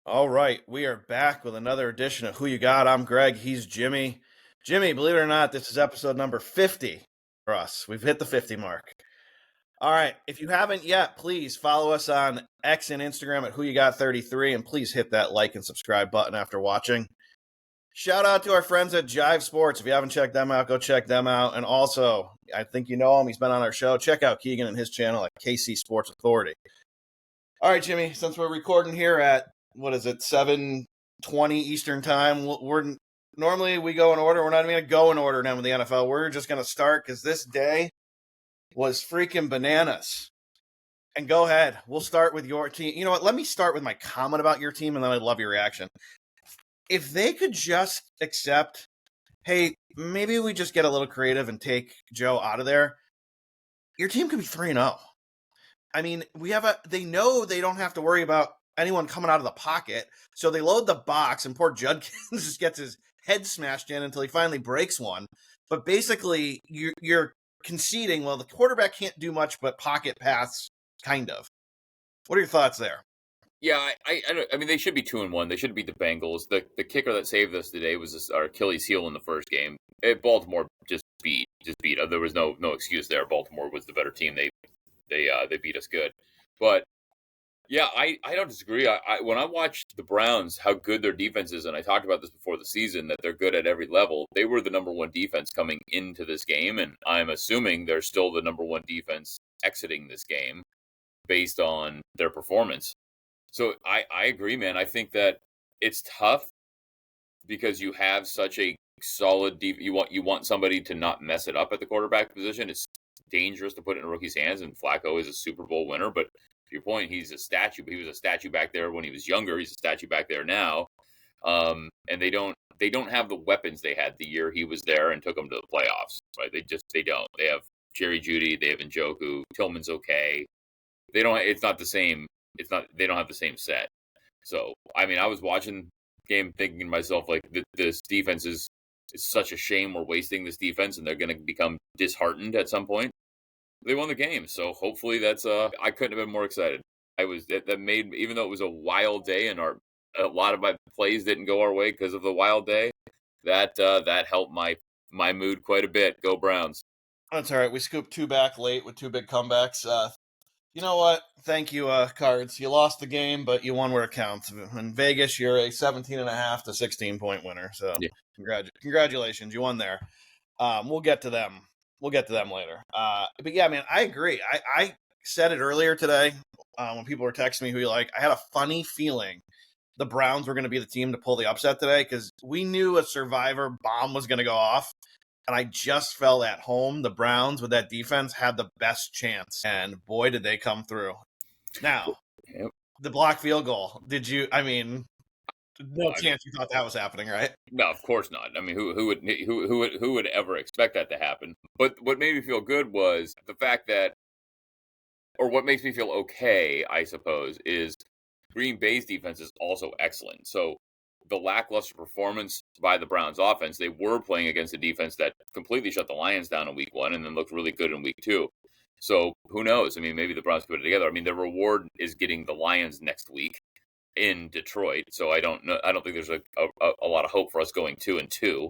All right, we are back with another edition of Who You Got. I'm Greg. He's Jimmy. Jimmy, believe it or not, this is episode number 50 for us. We've hit the 50 mark. All right, if you haven't yet, please follow us on X and Instagram at Who You Got 33, and please hit that like and subscribe button after watching. Shout out to our friends at Jive Sports. If you haven't checked them out, go check them out. And also, I think you know him. He's been on our show. Check out Keegan and his channel at KC Sports Authority. All right, Jimmy, since we're recording here at 7:20 Eastern time. We're normally we go in order. We're not even going to go in order now with the NFL. We're just going to start because this day was freaking bananas. And go ahead. We'll start with your team. You know what? Let me start with my comment about your team, and then I'd love your reaction. If they could just accept, hey, maybe we just get a little creative and take Joe out of there, your team could be 3-0. I mean, they know they don't have to worry about anyone coming out of the pocket. So they load the box, and poor Judkins just gets his head smashed in until he finally breaks one. But basically, you're conceding, well, the quarterback can't do much but pocket pass, kind of. What are your thoughts there? Yeah, I mean, they should be 2-1. They should beat the Bengals. The kicker that saved us today was our Achilles heel in the first game. Baltimore just beat. There was no excuse there. Baltimore was the better team. They beat us good. But yeah, I don't disagree. When I watched the Browns, how good their defense is, and I talked about this before the season, that they're good at every level. They were the number one defense coming into this game, and I'm assuming they're still the number one defense exiting this game based on their performance. So I agree, man. I think that it's tough because you have such a solid you want somebody to not mess it up at the quarterback position. It's dangerous to put it in a rookie's hands, and Flacco is a Super Bowl winner, but to your point, he's a statue. He was a statue back there when he was younger. He's a statue back there now. And they don't have the weapons they had the year he was there and took them to the playoffs. Right? They don't. They have Jerry Jeudy. They have Njoku. Tillman's okay. They don't. It's not the same. They don't have the same set. So I mean, I was watching the game thinking to myself, like, this defense is such a shame. We're wasting this defense, and they're going to become disheartened at some point. They won the game, so hopefully that's I couldn't have been more excited. That made, even though it was a wild day and a lot of my plays didn't go our way because of the wild day, that helped my mood quite a bit. Go Browns. That's all right. We scooped two back late with two big comebacks. You know what? Thank you, Cards. You lost the game, but you won where it counts. In Vegas, you're a 17.5 to 16-point winner. So yeah. Congratulations. You won there. We'll get to them. We'll get to them later. But yeah, man, I agree. I said it earlier today when people were texting me who you like. I had a funny feeling the Browns were going to be the team to pull the upset today because we knew a survivor bomb was going to go off. And I just felt at home the Browns with that defense had the best chance. And boy, did they come through. Now, the block field goal. No chance you thought that was happening, right? No, of course not. I mean, who would ever expect that to happen? But what made me feel good was the fact that, or what makes me feel okay, I suppose, is Green Bay's defense is also excellent. So the lackluster performance by the Browns offense, they were playing against a defense that completely shut the Lions down in week 1 and then looked really good in week 2. So who knows? I mean, maybe the Browns put it together. I mean, the reward is getting the Lions next week in Detroit. So I don't know. I don't think there's a lot of hope for us going 2-2.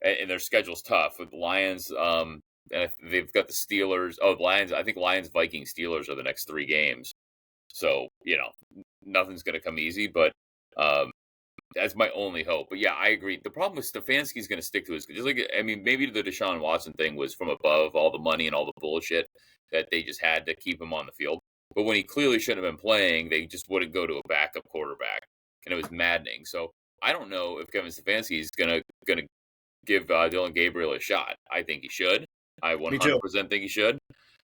And their schedule's tough with the Lions. And they've got the Steelers. Oh, the Lions. I think Lions, Vikings, Steelers are the next 3 games. So, nothing's going to come easy, but that's my only hope. But yeah, I agree. The problem with Stefanski's going to stick to his, just like, I mean, maybe the Deshaun Watson thing was from above, all the money and all the bullshit that they just had to keep him on the field. But when he clearly shouldn't have been playing, they just wouldn't go to a backup quarterback, and it was maddening. So I don't know if Kevin Stefanski is going to give Dylan Gabriel a shot. I think he should. I 100% think he should.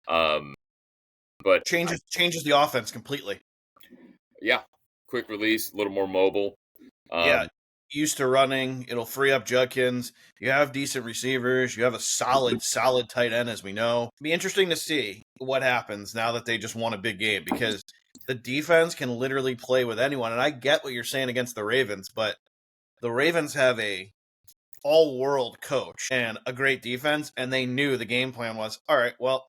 But changes the offense completely. Yeah, quick release, a little more mobile. Used to running. It'll free up Judkins. You have decent receivers. You have a solid tight end, as we know. It'll be interesting to see what happens now that they just won a big game because the defense can literally play with anyone. And I get what you're saying against the Ravens, but the Ravens have a all-world coach and a great defense, and they knew the game plan was, all right, well,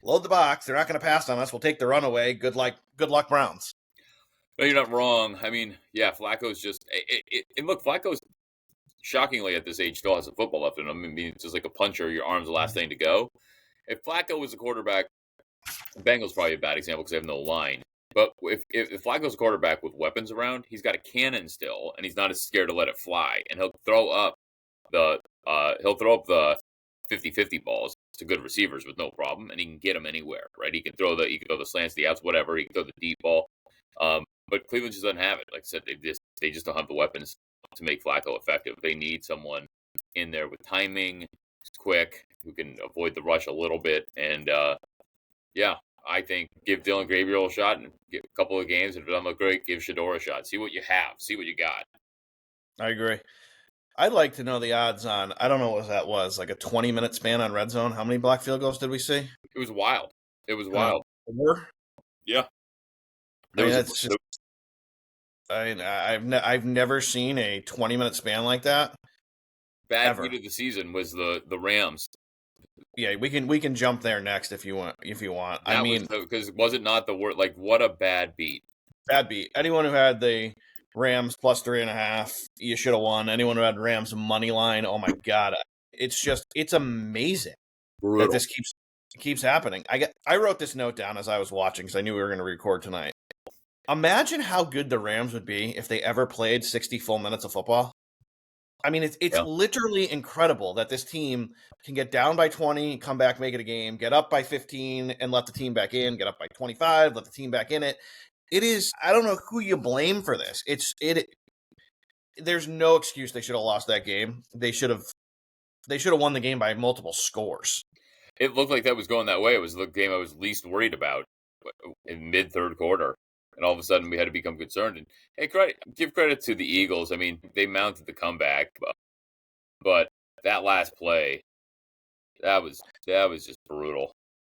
load the box. They're not going to pass on us. We'll take the run away. Good luck, Browns. No, you're not wrong. I mean, yeah, Flacco's just and look, Flacco's shockingly at this age still has a football left in him. I mean, it's just like a puncher. Your arm's the last thing to go. If Flacco was a quarterback, the Bengals probably a bad example because they have no line. But if Flacco's a quarterback with weapons around, he's got a cannon still, and he's not as scared to let it fly, and the he'll throw up the 50-50 balls to good receivers with no problem, and he can get them anywhere, right? He can throw the slants, the outs, whatever. He can throw the deep ball. But Cleveland just doesn't have it. Like I said, they just don't have the weapons to make Flacco effective. They need someone in there with timing, quick, who can avoid the rush a little bit, and yeah, I think give Dylan Gabriel a shot and get a couple of games. If it doesn't look great, give Shador a shot. See what you have. See what you got. I agree. I'd like to know the odds on, I don't know what that was, like a 20-minute span on red zone. How many block field goals did we see? It was wild. It was wild. 4? Yeah. I've never seen a 20-minute span like that. Bad beat of the season was the Rams. Yeah, we can jump there next if you want. I mean, because was it not the word? Like, what a bad beat. Bad beat. Anyone who had the Rams plus 3.5, you should have won. Anyone who had Rams money line, oh my god, it's amazing Brutal. that this keeps happening. I wrote this note down as I was watching because I knew we were going to record tonight. Imagine how good the Rams would be if they ever played 60 full minutes of football. I mean, it's literally incredible that this team can get down by 20, come back, make it a game, get up by 15, and let the team back in, get up by 25, let the team back in it. It is, I don't know who you blame for this. There's no excuse they should have lost that game. They should have won the game by multiple scores. It looked like that was going that way. It was the game I was least worried about in mid-third quarter. And all of a sudden, we had to become concerned. And hey, give credit to the Eagles. I mean, they mounted the comeback, but that last play, that was just brutal.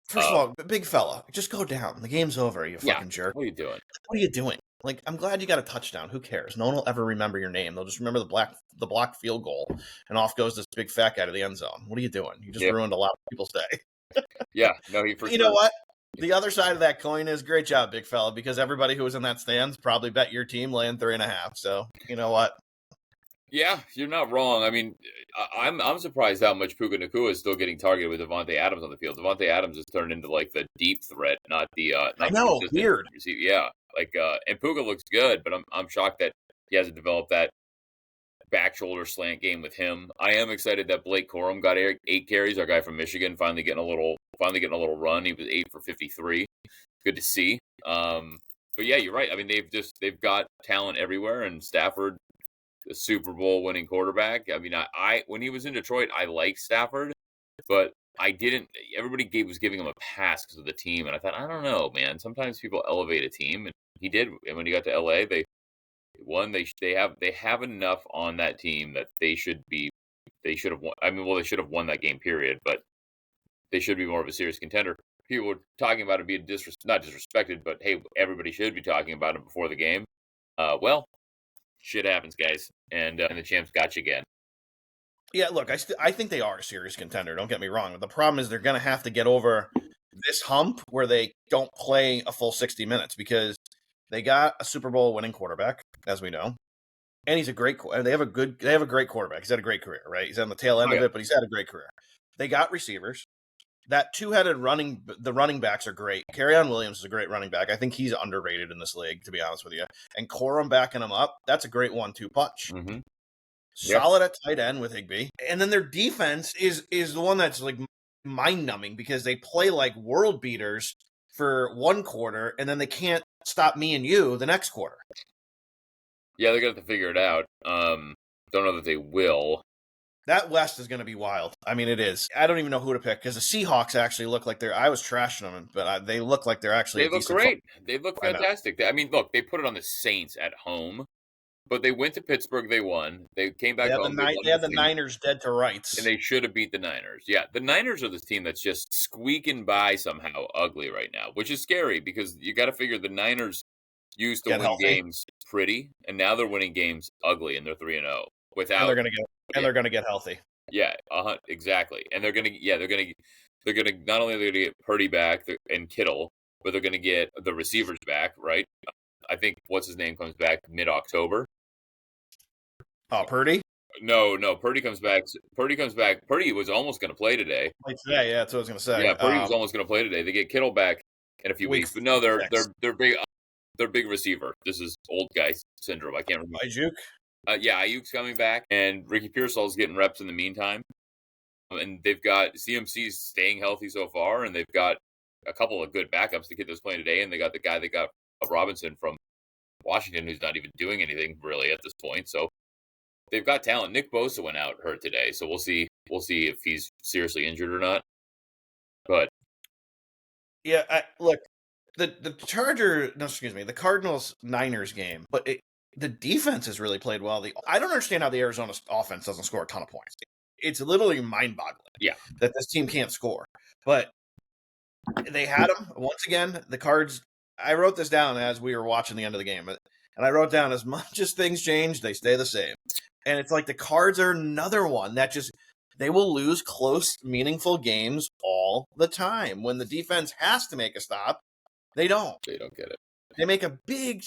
First of all, big fella, just go down. The game's over, you fucking jerk. What are you doing? What are you doing? Like, I'm glad you got a touchdown. Who cares? No one will ever remember your name. They'll just remember the blocked field goal, and off goes this big fat guy to the end zone. What are you doing? You just ruined a lot of people's day. Yeah, no, you know what? The other side of that coin is great job, big fella, because everybody who was in that stands probably bet your team laying 3.5. So you know what? Yeah, you're not wrong. I mean, I'm surprised how much Puka Nacua is still getting targeted with Devontae Adams on the field. Devontae Adams has turned into like the deep threat, not the. I know, weird. Yeah, like and Puka looks good, but I'm shocked that he hasn't developed that back shoulder slant game with him. I am excited that Blake Corum got 8 carries. Our guy from Michigan finally getting a little run. He was 8 for 53. Good to see. But yeah, you're right. I mean, they've got talent everywhere, and Stafford, the Super Bowl winning quarterback. I mean, I when he was in Detroit, I liked Stafford, but I didn't. Everybody was giving him a pass because of the team, and I thought, I don't know, man. Sometimes people elevate a team, and he did. And when he got to LA, they won. They have enough on that team that they should have won. I mean, well, they should have won that game, period. But they should be more of a serious contender. People were talking about it being not disrespected, but hey, everybody should be talking about it before the game. Well, shit happens, guys, and the champs got you again. Yeah, look, I think they are a serious contender. Don't get me wrong. But the problem is they're going to have to get over this hump where they don't play a full 60 minutes because they got a Super Bowl winning quarterback, as we know, and he's a great. They have a great quarterback. He's had a great career, right? He's on the tail end of it, but he's had a great career. They got receivers. That two-headed the running backs are great. Kerryon Williams is a great running back. I think he's underrated in this league, to be honest with you. And Corum backing him up, that's a great 1-2 punch. Mm-hmm. Solid at tight end with Higbee. And then their defense is the one that's like mind-numbing because they play like world beaters for one quarter, and then they can't stop me and you the next quarter. Yeah, they're going to have to figure it out. Don't know that they will. That West is going to be wild. I mean, it is. I don't even know who to pick because the Seahawks actually look like I was trashing them, but they look like they're actually. They look great. They look fantastic. I mean, look, they put it on the Saints at home, but they went to Pittsburgh. They won. They came back home. They had the Niners dead to rights, and they should have beat the Niners. Yeah, the Niners are this team that's just squeaking by somehow ugly right now, which is scary because you got to figure the Niners used to win games pretty, and now they're winning games ugly, and they're 3-0 without. And they're going to get healthy. Yeah, exactly. And they're going to not only are they going to get Purdy back and Kittle, but they're going to get the receivers back, right? I think what's his name comes back mid-October. Oh, Purdy? No, Purdy comes back. Purdy was almost going to play today. Like today, yeah, that's what I was going to say. Yeah, Purdy was almost going to play today. They get Kittle back in a few Week weeks, but no, they're 6. big. They're big receiver. This is old guy syndrome. I can't remember. Ayuk? Yeah, Ayuk's coming back, and Ricky Pearsall's getting reps in the meantime. And they've got CMC's staying healthy so far, and they've got a couple of good backups. The kid that's playing today, and they got the guy that got Robinson from Washington, who's not even doing anything really at this point. So they've got talent. Nick Bosa went out hurt today, so we'll see. We'll see if he's seriously injured or not. But yeah, look, the the Cardinals Niners game, but the defense has really played well. I don't understand how the Arizona offense doesn't score a ton of points. It's literally mind-boggling. That this team can't score, but they had them once again. The Cards. I wrote this down as we were watching the end of the game, and I wrote down as much as things change, they stay the same. And it's like the Cards are another one that just they will lose close, meaningful games all the time. When the defense has to make a stop, they don't. They don't get it. They make a big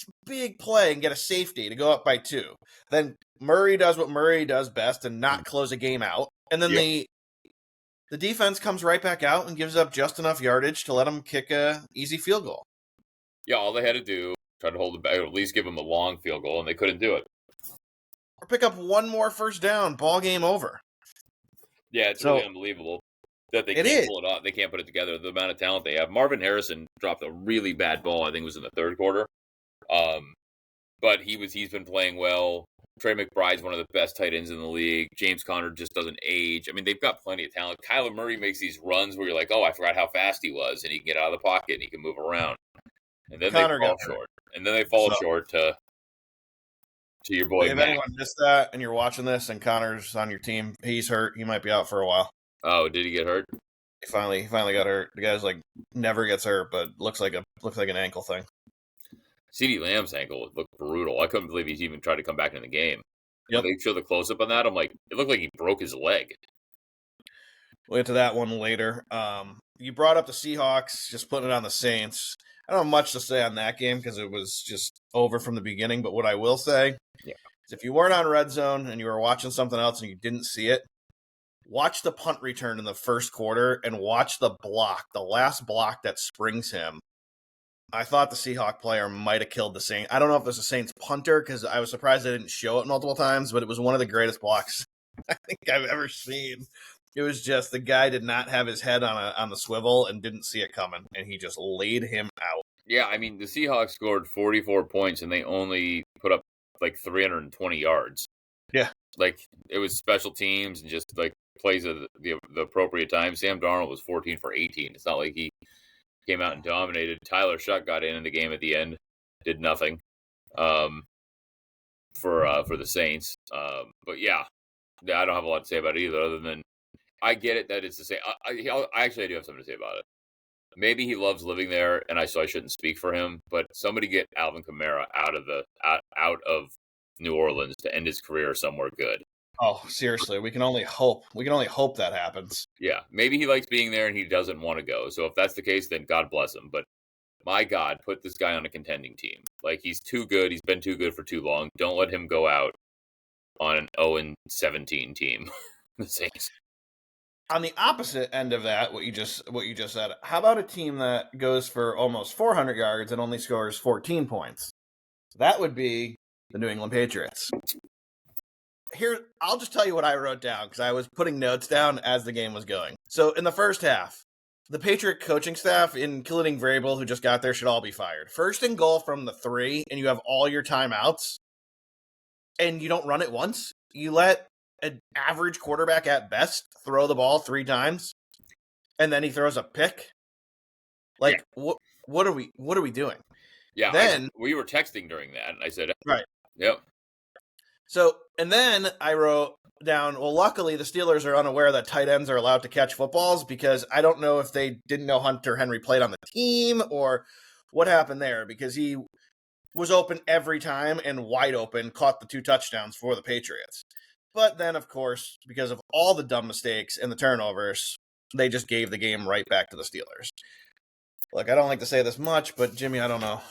play and get a safety to go up by 2. Then Murray does what Murray does best and not close a game out. And then the defense comes right back out and gives up just enough yardage to let them kick a easy field goal. Yeah, all they had to do, try to hold it back, or at least give them a long field goal, and they couldn't do it. Or pick up one more first down, ball game over. Yeah, it's really unbelievable that they can't pull it off. They can't put it together. The amount of talent they have. Marvin Harrison dropped a really bad ball. I think it was in the third quarter. But he's been playing well. Trey McBride's one of the best tight ends in the league. James Conner just doesn't age. I mean, they've got plenty of talent. Kyler Murray makes these runs where you're like, oh, I forgot how fast he was, and he can get out of the pocket and he can move around. And then Connor they fall short. And then they fall short to your boy. If anyone missed that and you're watching this and Connor's on your team, he's hurt. He might be out for a while. Oh, did he get hurt? He finally got hurt. The guy's like never gets hurt, but looks like an ankle thing. CeeDee Lamb's ankle looked brutal. I couldn't believe he's even tried to come back in the game. Yep. When they show the close up on that, I'm like, it looked like he broke his leg. We'll get to that one later. You brought up the Seahawks, just putting it on the Saints. I don't have much to say on that game because it was just over from the beginning. But what I will say is if you weren't on Red Zone and you were watching something else and you didn't see it, watch the punt return in the first quarter and watch the last block that springs him. I thought the Seahawk player might have killed the Saints. I don't know if it was the Saints punter because I was surprised they didn't show it multiple times, but it was one of the greatest blocks I think I've ever seen. It was just the guy did not have his head on the swivel and didn't see it coming, and he just laid him out. Yeah, I mean, the Seahawks scored 44 points, and they only put up like 320 yards. Yeah. Like, it was special teams and just like plays at the appropriate time. Sam Darnold was 14 for 18. It's not like he came out and dominated. Tyler Shuck got in the game at the end, did nothing for the Saints. But yeah, I don't have a lot to say about it either, other than I get it that it's the same. I actually do have something to say about it. Maybe he loves living there, and I shouldn't speak for him. But somebody get Alvin Kamara out of New Orleans to end his career somewhere good. Oh, seriously, we can only hope. We can only hope that happens. Yeah, maybe he likes being there and he doesn't want to go. So if that's the case, then God bless him. But my God, put this guy on a contending team. Like, he's too good. He's been too good for too long. Don't let him go out on an 0-17 team. The Saints. On the opposite end of that, what you just said, how about a team that goes for almost 400 yards and only scores 14 points? That would be the New England Patriots. Here, I'll just tell you what I wrote down because I was putting notes down as the game was going. So in the first half, the Patriot coaching staff, including Vrabel, who just got there, should all be fired. First and goal from the 3, and you have all your timeouts, and you don't run it once. You let an average quarterback at best throw the ball 3 times, and then he throws a pick. Like, what are we doing? Yeah, then we were texting during that, and I said, right. Yep. So, and then I wrote down, well, luckily the Steelers are unaware that tight ends are allowed to catch footballs because I don't know if they didn't know Hunter Henry played on the team or what happened there because he was open every time and wide open, caught the 2 touchdowns for the Patriots. But then, of course, because of all the dumb mistakes and the turnovers, they just gave the game right back to the Steelers. Look, I don't like to say this much, but Jimmy, I don't know.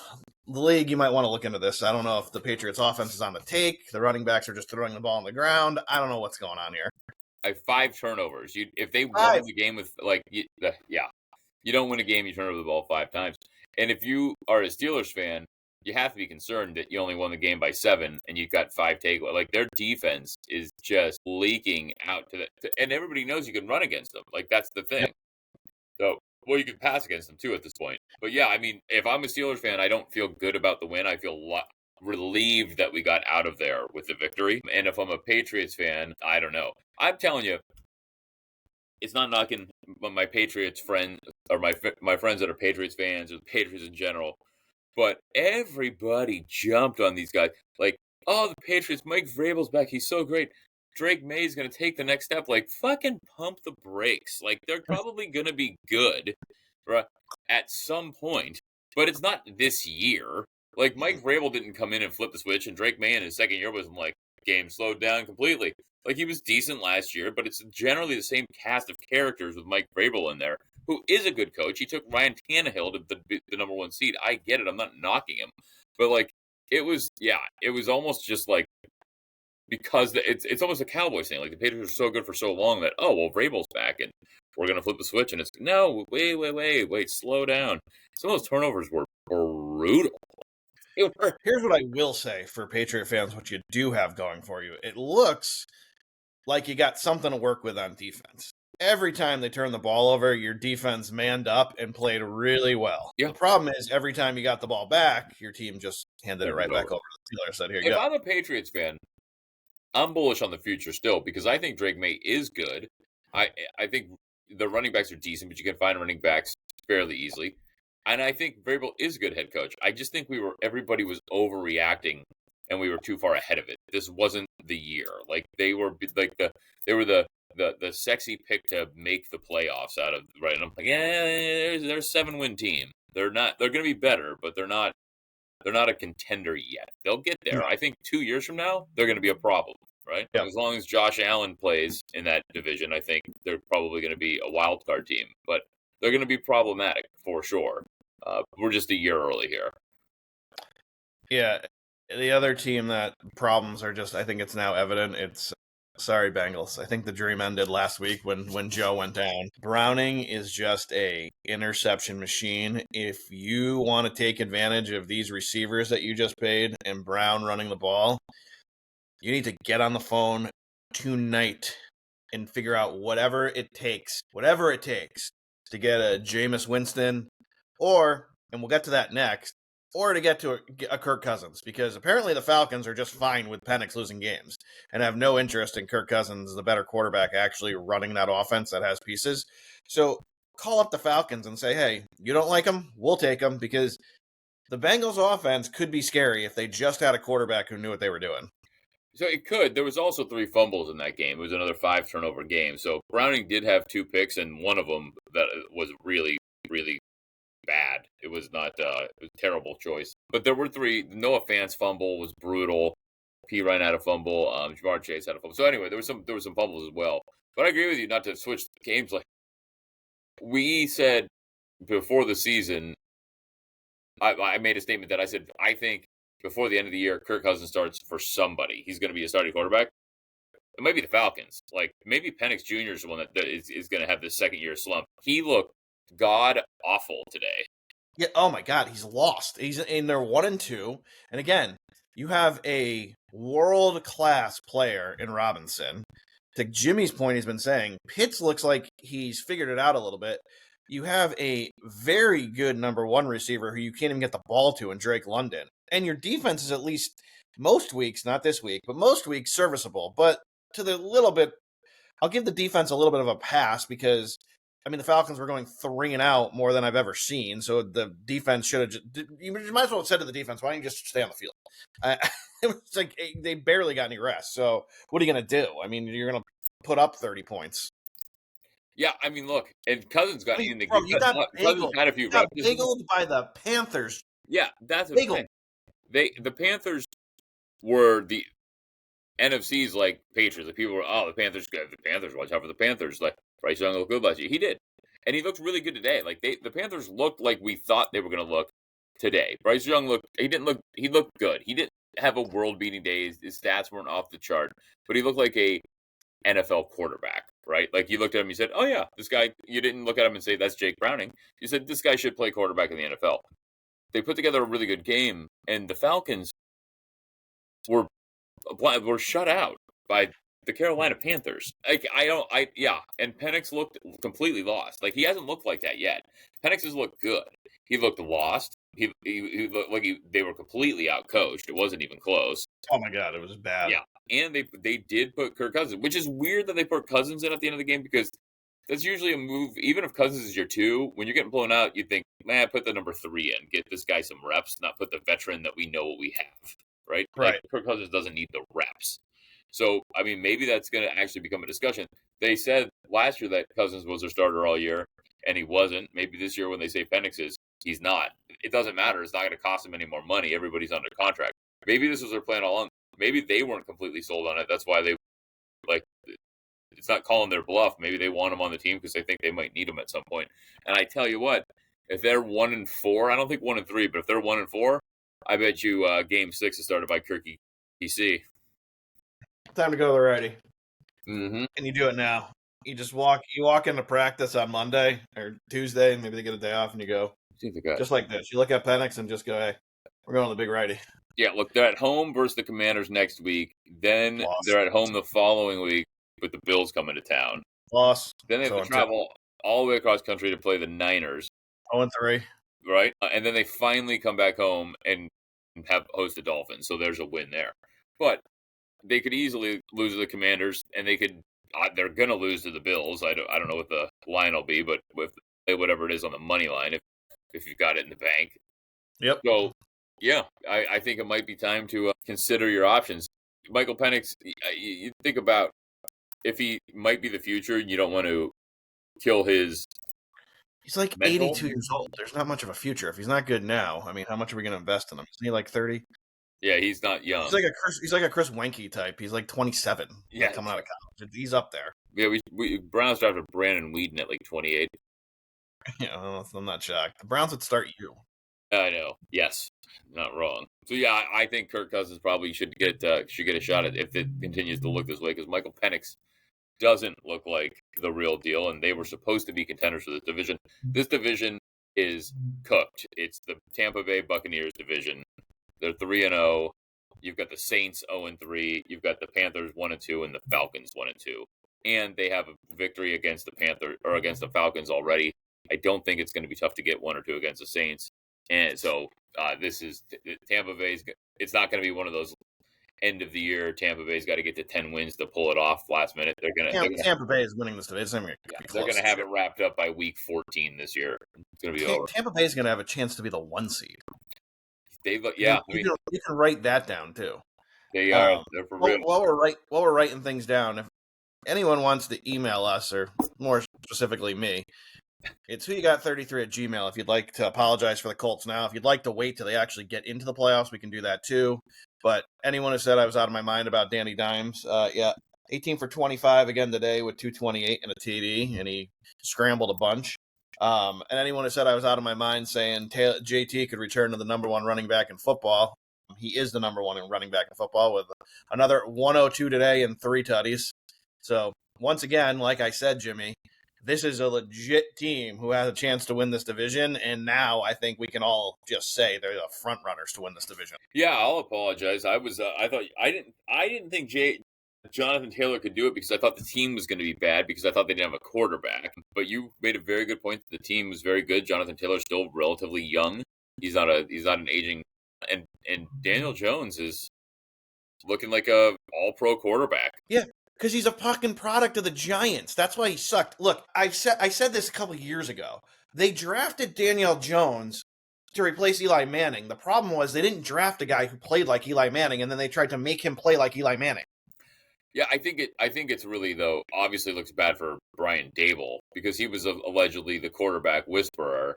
the league, you might want to look into this. I don't know if the Patriots offense is on the take. The running backs are just throwing the ball on the ground. I don't know what's going on here. 5 turnovers. If they won 5. the game with you don't win a game, you turn over the ball 5 times. And if you are a Steelers fan, you have to be concerned that you only won the game by 7 and you've got 5 takeaways. Like, their defense is just leaking out to that, and everybody knows you can run against them. Like, that's the thing. So, well, you can pass against them too at this point. But yeah, I mean, if I'm a Steelers fan, I don't feel good about the win. I feel relieved that we got out of there with the victory. And if I'm a Patriots fan, I don't know. I'm telling you, it's not knocking my Patriots friends or my friends that are Patriots fans or the Patriots in general, but everybody jumped on these guys. Like, oh, the Patriots, Mike Vrabel's back. He's so great. Drake May's going to take the next step. Like, fucking pump the brakes. Like, they're probably going to be good, right, at some point, but it's not this year. Like, Mike Vrabel didn't come in and flip the switch, and Drake May in his second year was like, game slowed down completely. Like, he was decent last year, but it's generally the same cast of characters with Mike Vrabel in there, who is a good coach. He took Ryan Tannehill to the number 1 seed. I get it. I'm not knocking him. But, like, it was almost just like, because it's almost a Cowboys thing. Like, the Patriots are so good for so long that, oh, well, Vrabel's back, and we're going to flip the switch. And it's, no, wait, slow down. Some of those turnovers were brutal. Here's what I will say for Patriot fans, what you do have going for you. It looks like you got something to work with on defense. Every time they turn the ball over, your defense manned up and played really well. Yeah. The problem is every time you got the ball back, your team just handed it right back over to the Steelers. Said, here you go. If I'm a Patriots fan, I'm bullish on the future still because I think Drake May is good. I think the running backs are decent, but you can find running backs fairly easily. And I think Vrabel is a good head coach. I just think everybody was overreacting and we were too far ahead of it. This wasn't the year. Like, they were like the sexy pick to make the playoffs out of, right? And I'm like, yeah, they're a 7-win team. They're going to be better, but they're not a contender yet. They'll get there. No. I think 2 years from now, they're going to be a problem, right? Yeah. As long as Josh Allen plays in that division, I think they're probably going to be a wild card team, but they're going to be problematic for sure. We're just a year early here. Yeah. The other team that problems are just, I think it's now evident. It's, sorry, Bengals. I think the dream ended last week when Joe went down. Browning is just a interception machine. If you want to take advantage of these receivers that you just paid and Brown running the ball, you need to get on the phone tonight and figure out whatever it takes to get a Jameis Winston and we'll get to that next, or to get to a Kirk Cousins, because apparently the Falcons are just fine with Penix losing games and have no interest in Kirk Cousins, the better quarterback, actually running that offense that has pieces. So call up the Falcons and say, hey, you don't like them? We'll take them, because the Bengals offense could be scary if they just had a quarterback who knew what they were doing. So it could. There was also 3 fumbles in that game. It was another 5 turnover game. So Browning did have 2 picks, and one of them that was really, really bad. It was not it was a terrible choice. But there were 3. Noah Fant's fumble was brutal. P. Ryan had a fumble. Jamar Chase had a fumble. So anyway, there was some fumbles as well. But I agree with you not to switch games. Like, we said before the season, I made a statement that I said, I think before the end of the year, Kirk Cousins starts for somebody. He's going to be a starting quarterback. It might be the Falcons. Like, maybe Penix Jr. is the one that is going to have this second-year slump. He looked god-awful today. Yeah, oh my God, he's lost. He's in their 1-2. And again, you have a world-class player in Robinson. To Jimmy's point, he's been saying, Pitts looks like he's figured it out a little bit. You have a very good number 1 receiver who you can't even get the ball to in Drake London. And your defense is at least most weeks, not this week, but most weeks serviceable. But to the little bit, I'll give the defense a little bit of a pass because, I mean, the Falcons were going 3-and-out more than I've ever seen. So the defense should have just, you might as well have said to the defense, why don't you just stay on the field? It was like they barely got any rest. So what are you going to do? I mean, you're going to put up 30 points. Yeah, I mean, look, and Cousins got in the game. You got Cousins had a few reps. Bagelled by the Panthers. Yeah, that's what I'm saying. The Panthers were the NFC's like Patriots. The people were, the Panthers good. The Panthers, watch out for the Panthers. Like, Bryce Young looked good last year. He did. And he looked really good today. Like, the Panthers looked like we thought they were going to look. today. Bryce Young he looked good. He didn't have a world-beating day. His stats weren't off the chart, but he looked like a NFL quarterback, right? Like you looked at him, you said, "Oh yeah, this guy." You didn't look at him and say, "That's Jake Browning." You said, "This guy should play quarterback in the NFL." They put together a really good game, and the Falcons were shut out by the Carolina Panthers. Like and Penix looked completely lost. Like he hasn't looked like that yet. Penix has looked good. He looked lost. He looked like they were completely outcoached. It wasn't even close. Oh my God, it was bad. Yeah, and they did put Kirk Cousins, which is weird that they put Cousins in at the end of the game because that's usually a move. Even if Cousins is your 2, when you're getting blown out, you think, man, put the number 3 in, get this guy some reps, not put the veteran that we know what we have, right? Right. Like Kirk Cousins doesn't need the reps. So I mean, maybe that's going to actually become a discussion. They said last year that Cousins was their starter all year, and he wasn't. Maybe this year when they say Penix is, he's not. It doesn't matter. It's not going to cost him any more money. Everybody's under contract. Maybe this was their plan all along. Maybe they weren't completely sold on it. That's why they it's not calling their bluff. Maybe they want him on the team because they think they might need him at some point. And I tell you what, if they're 1-4, I don't think 1-3, but if they're 1-4, I bet you Game 6 is started by Kirky PC. Time to go to the righty. Mm-hmm. And you do it now. You just walk into practice on Monday or Tuesday, and maybe they get a day off, and you go just like this. You look at Penix and just go, "Hey, we're going to the big righty." Yeah, look, they're at home versus the Commanders next week. Then they're at home the following week with the Bills coming to town. Loss. Then they have to travel all the way across country to play the Niners. 0-3. Right? And then they finally come back home and have host the Dolphins. So there's a win there. But they could easily lose to the Commanders, and they're going to lose to the Bills. I don't know what the line will be, but with whatever it is on the money line, if you've got it in the bank. Yep. So, yeah, I think it might be time to consider your options. Michael Penix, you think about if he might be the future, you don't want to kill his. He's like 82 years old. There's not much of a future. If he's not good now, I mean, how much are we going to invest in him? Isn't he like 30? Yeah, he's not young. He's like a Chris Wenke type. He's like 27. Yeah, coming out of college. He's up there. Yeah, we Browns drafted Brandon Whedon at like 28. Yeah, I'm not shocked. The Browns would start you. I know. Yes, not wrong. So yeah, I think Kirk Cousins probably should get a shot at if it continues to look this way because Michael Penix doesn't look like the real deal, and they were supposed to be contenders for this division. This division is cooked. It's the Tampa Bay Buccaneers division. They're 3-0. You've got the Saints 0-3. You've got the Panthers 1-2, and the Falcons 1-2. And they have a victory against the Falcons already. I don't think it's going to be tough to get 1 or 2 against the Saints. And so this is Tampa Bay's. It's not going to be one of those end of the year. Tampa Bay's got to get to 10 wins to pull it off last minute. Tampa Bay is winning this division. They're going to have it wrapped up by week 14 this year. It's going to be over. Tampa Bay is going to have a chance to be the 1 seed. You can write that down too. They are. They're for real. While we're writing things down, if anyone wants to email us, or more specifically me, it's whoyougot33@gmail. If you'd like to apologize for the Colts now, if you'd like to wait till they actually get into the playoffs, we can do that too. But anyone who said I was out of my mind about Danny Dimes, 18 for 25 again today with 228 and a TD, and he scrambled a bunch. And anyone who said I was out of my mind saying JT could return to the number 1 running back in football, he is the number 1 running back in football with another 102 today and 3 tutties. So once again, like I said, Jimmy, this is a legit team who has a chance to win this division, and now I think we can all just say they're the front runners to win this division. Yeah, I'll apologize. I didn't think Jonathan Taylor could do it because I thought the team was going to be bad because I thought they didn't have a quarterback. But you made a very good point. The team was very good. Jonathan Taylor's still relatively young. He's not an aging, and Daniel Jones is looking like a all-pro quarterback. Yeah. Because he's a fucking product of the Giants. That's why he sucked. Look, I said this a couple years ago. They drafted Daniel Jones to replace Eli Manning. The problem was they didn't draft a guy who played like Eli Manning, and then they tried to make him play like Eli Manning. Yeah, I think it's really, though, obviously looks bad for Brian Dable because he was allegedly the quarterback whisperer.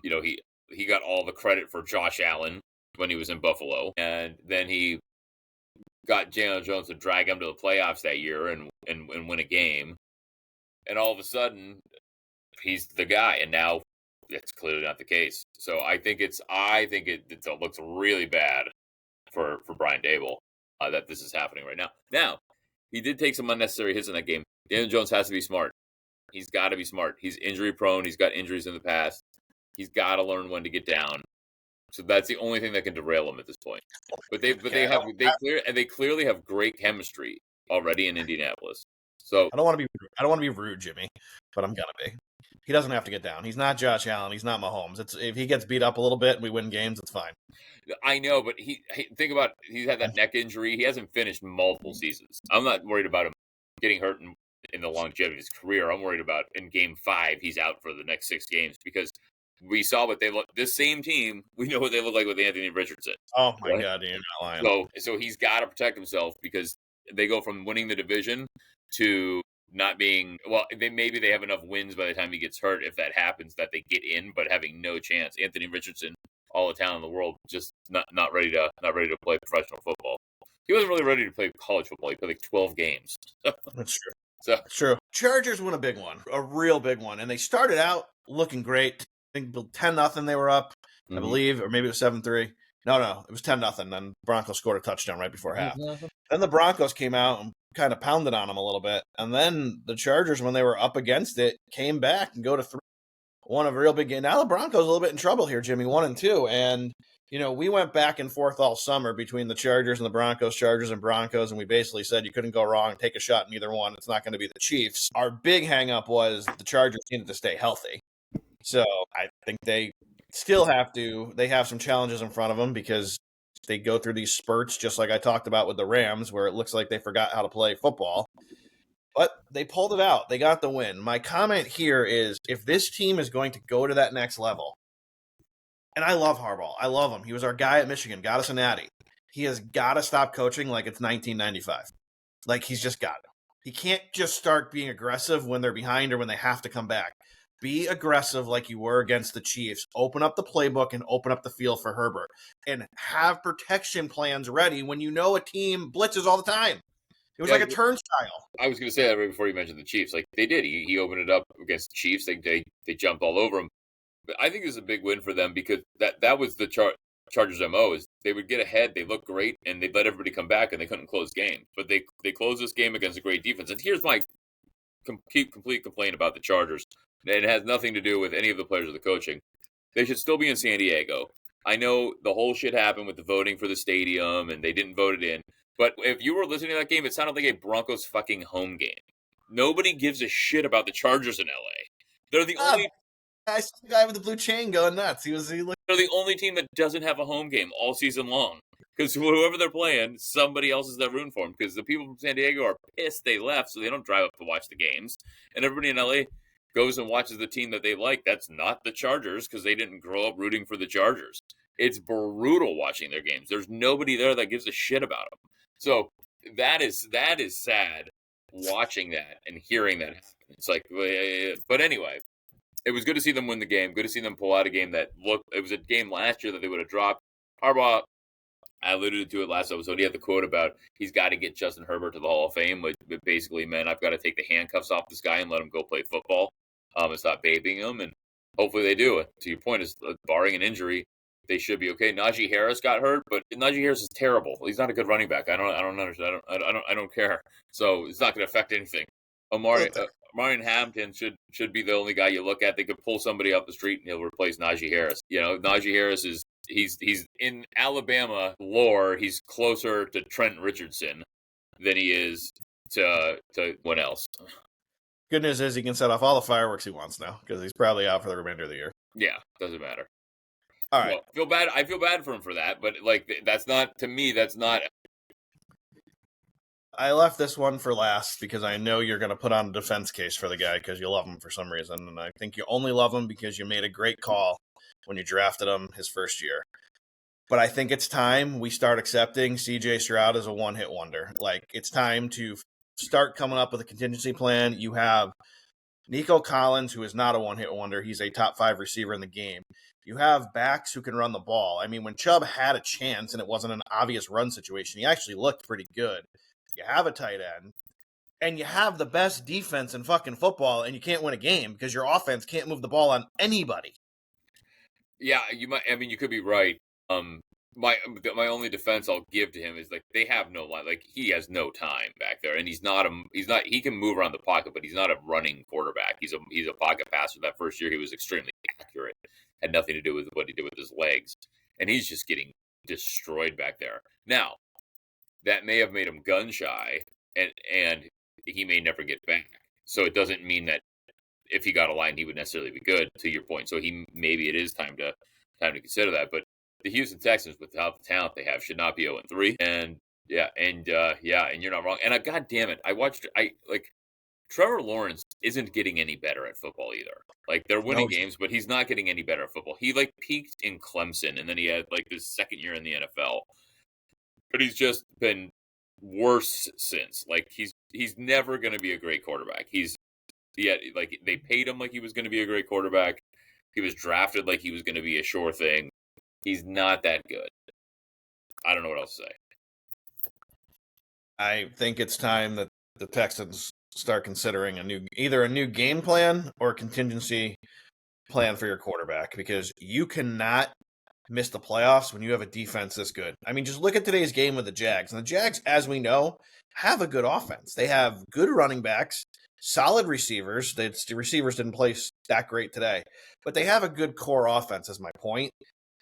You know, he got all the credit for Josh Allen when he was in Buffalo, and then he got Daniel Jones to drag him to the playoffs that year and win a game. And all of a sudden, he's the guy. And now it's clearly not the case. So I think it looks really bad for Brian Dable that this is happening right now. Now, he did take some unnecessary hits in that game. Daniel Jones has to be smart. He's got to be smart. He's injury prone. He's got injuries in the past. He's got to learn when to get down. So that's the only thing that can derail him at this point. But they clearly have great chemistry already in Indianapolis. So I don't want to be rude, Jimmy, but I'm gonna be. He doesn't have to get down. He's not Josh Allen. He's not Mahomes. If he gets beat up a little bit and we win games, it's fine. I know, but think about he's had that neck injury. He hasn't finished multiple seasons. I'm not worried about him getting hurt in the longevity of his career. I'm worried about in Game 5 he's out for the next 6 games because we saw what they look. This same team, we know what they look like with Anthony Richardson. Oh my God, you're not lying. So he's got to protect himself because they go from winning the division to not being maybe they have enough wins by the time he gets hurt if that happens that they get in, but having no chance. Anthony Richardson, all the talent in the world, just not ready to play professional football. He wasn't really ready to play college football. He played like 12 games. That's true. That's true. Chargers won a big one, a real big one, and they started out looking great. I think 10-0 they were up, I believe, or maybe it was 7-3. No, it was 10-0. Then Broncos scored a touchdown right before half. Then the Broncos came out and kind of pounded on them a little bit, and then the Chargers, when they were up against it, came back and go to 3. Won a real big game. Now the Broncos a little bit in trouble here, Jimmy, 1-2, and we went back and forth all summer between the Chargers and the Broncos, Chargers and Broncos, and we basically said you couldn't go wrong, take a shot in either one. It's not going to be the Chiefs. Our big hang-up was the Chargers needed to stay healthy. So I think they still they have some challenges in front of them because they go through these spurts, just like I talked about with the Rams, where it looks like they forgot how to play football. But they pulled it out. They got the win. My comment here is if this team is going to go to that next level, and I love Harbaugh. I love him. He was our guy at Michigan, got us a natty. He has got to stop coaching like it's 1995. Like he's just got to. He can't just start being aggressive when they're behind or when they have to come back. Be aggressive like you were against the Chiefs. Open up the playbook and open up the field for Herbert. And have protection plans ready when you know a team blitzes all the time. It was like a turnstile. I was going to say that right before you mentioned the Chiefs. Like they did. He opened it up against the Chiefs. They jumped all over him. But I think this is a big win for them because that was the Chargers' MO is they would get ahead, they look great, and they'd let everybody come back, and they couldn't close games. But they closed this game against a great defense. And here's my complete complaint about the Chargers. It has nothing to do with any of the players or the coaching. They should still be in San Diego. I know the whole shit happened with the voting for the stadium, and they didn't vote it in. But if you were listening to that game, it sounded like a Broncos fucking home game. Nobody gives a shit about the Chargers in LA. They're the only. I saw the guy with the blue chain going nuts. They're the only team that doesn't have a home game all season long. Because whoever they're playing, somebody else is there rooting for them. Because the people from San Diego are pissed they left, so they don't drive up to watch the games. And everybody in LA goes and watches the team that they like. That's not the Chargers because they didn't grow up rooting for the Chargers. It's brutal watching their games. There's nobody there that gives a shit about them. So that is sad watching that and hearing that happen. It's like, but anyway, it was good to see them win the game. Good to see them pull out a game that it was a game last year that they would have dropped. Harbaugh, I alluded to it last episode. He had the quote about he's got to get Justin Herbert to the Hall of Fame, which basically meant I've got to take the handcuffs off this guy and let him go play football and stop babying him. And hopefully they do. To your point, is barring an injury, they should be okay. Najee Harris got hurt, but Najee Harris is terrible. He's not a good running back. I don't understand. I don't care. So it's not going to affect anything. Marion Hampton should be the only guy you look at. They could pull somebody up the street and he'll replace Najee Harris. Najee Harris is he's in Alabama lore. He's closer to Trent Richardson than he is to what else. Good news is he can set off all the fireworks he wants now because he's probably out for the remainder of the year. Yeah, doesn't matter. All right. Well, I feel bad for him for that, but that's not to me. That's not. I left this one for last because I know you're going to put on a defense case for the guy because you love him for some reason, and I think you only love him because you made a great call when you drafted him his first year. But I think it's time we start accepting C.J. Stroud as a one-hit wonder. Like, it's time to start coming up with a contingency plan. You have Nico Collins, who is not a one-hit wonder. He's a top 5 receiver in the game. You have backs who can run the ball. I mean, when Chubb had a chance and it wasn't an obvious run situation, he actually looked pretty good. You have a tight end, and you have the best defense in fucking football, and you can't win a game because your offense can't move the ball on anybody. Yeah, you might. I mean, you could be right. Um, my only defense I'll give to him is like they have no line. Like he has no time back there, and he's not. He can move around the pocket, but he's not a running quarterback. He's a pocket passer. That first year he was extremely accurate. Had nothing to do with what he did with his legs, and he's just getting destroyed back there. Now that may have made him gun shy, and he may never get back. So it doesn't mean that if he got a line, he would necessarily be good. To your point, so maybe it is time to consider that. But the Houston Texans, without the talent they have, should not be 0-3. And and you're not wrong. And God damn it, I like Trevor Lawrence isn't getting any better at football either. Like they're winning No, games, but he's not getting any better at football. He like peaked in Clemson, and then he had like his second year in the NFL, but he's just been worse since. Like he's never going to be a great quarterback. Like they paid him like he was going to be a great quarterback. He was drafted like he was going to be a sure thing. He's not that good. I don't know what else to say. I think it's time that the Texans start considering either a new game plan or a contingency plan for your quarterback, because you cannot miss the playoffs when you have a defense this good. I mean, just look at today's game with the Jags. And the Jags, as we know, have a good offense. They have good running backs, solid receivers. The receivers didn't play that great today, but they have a good core offense, is my point.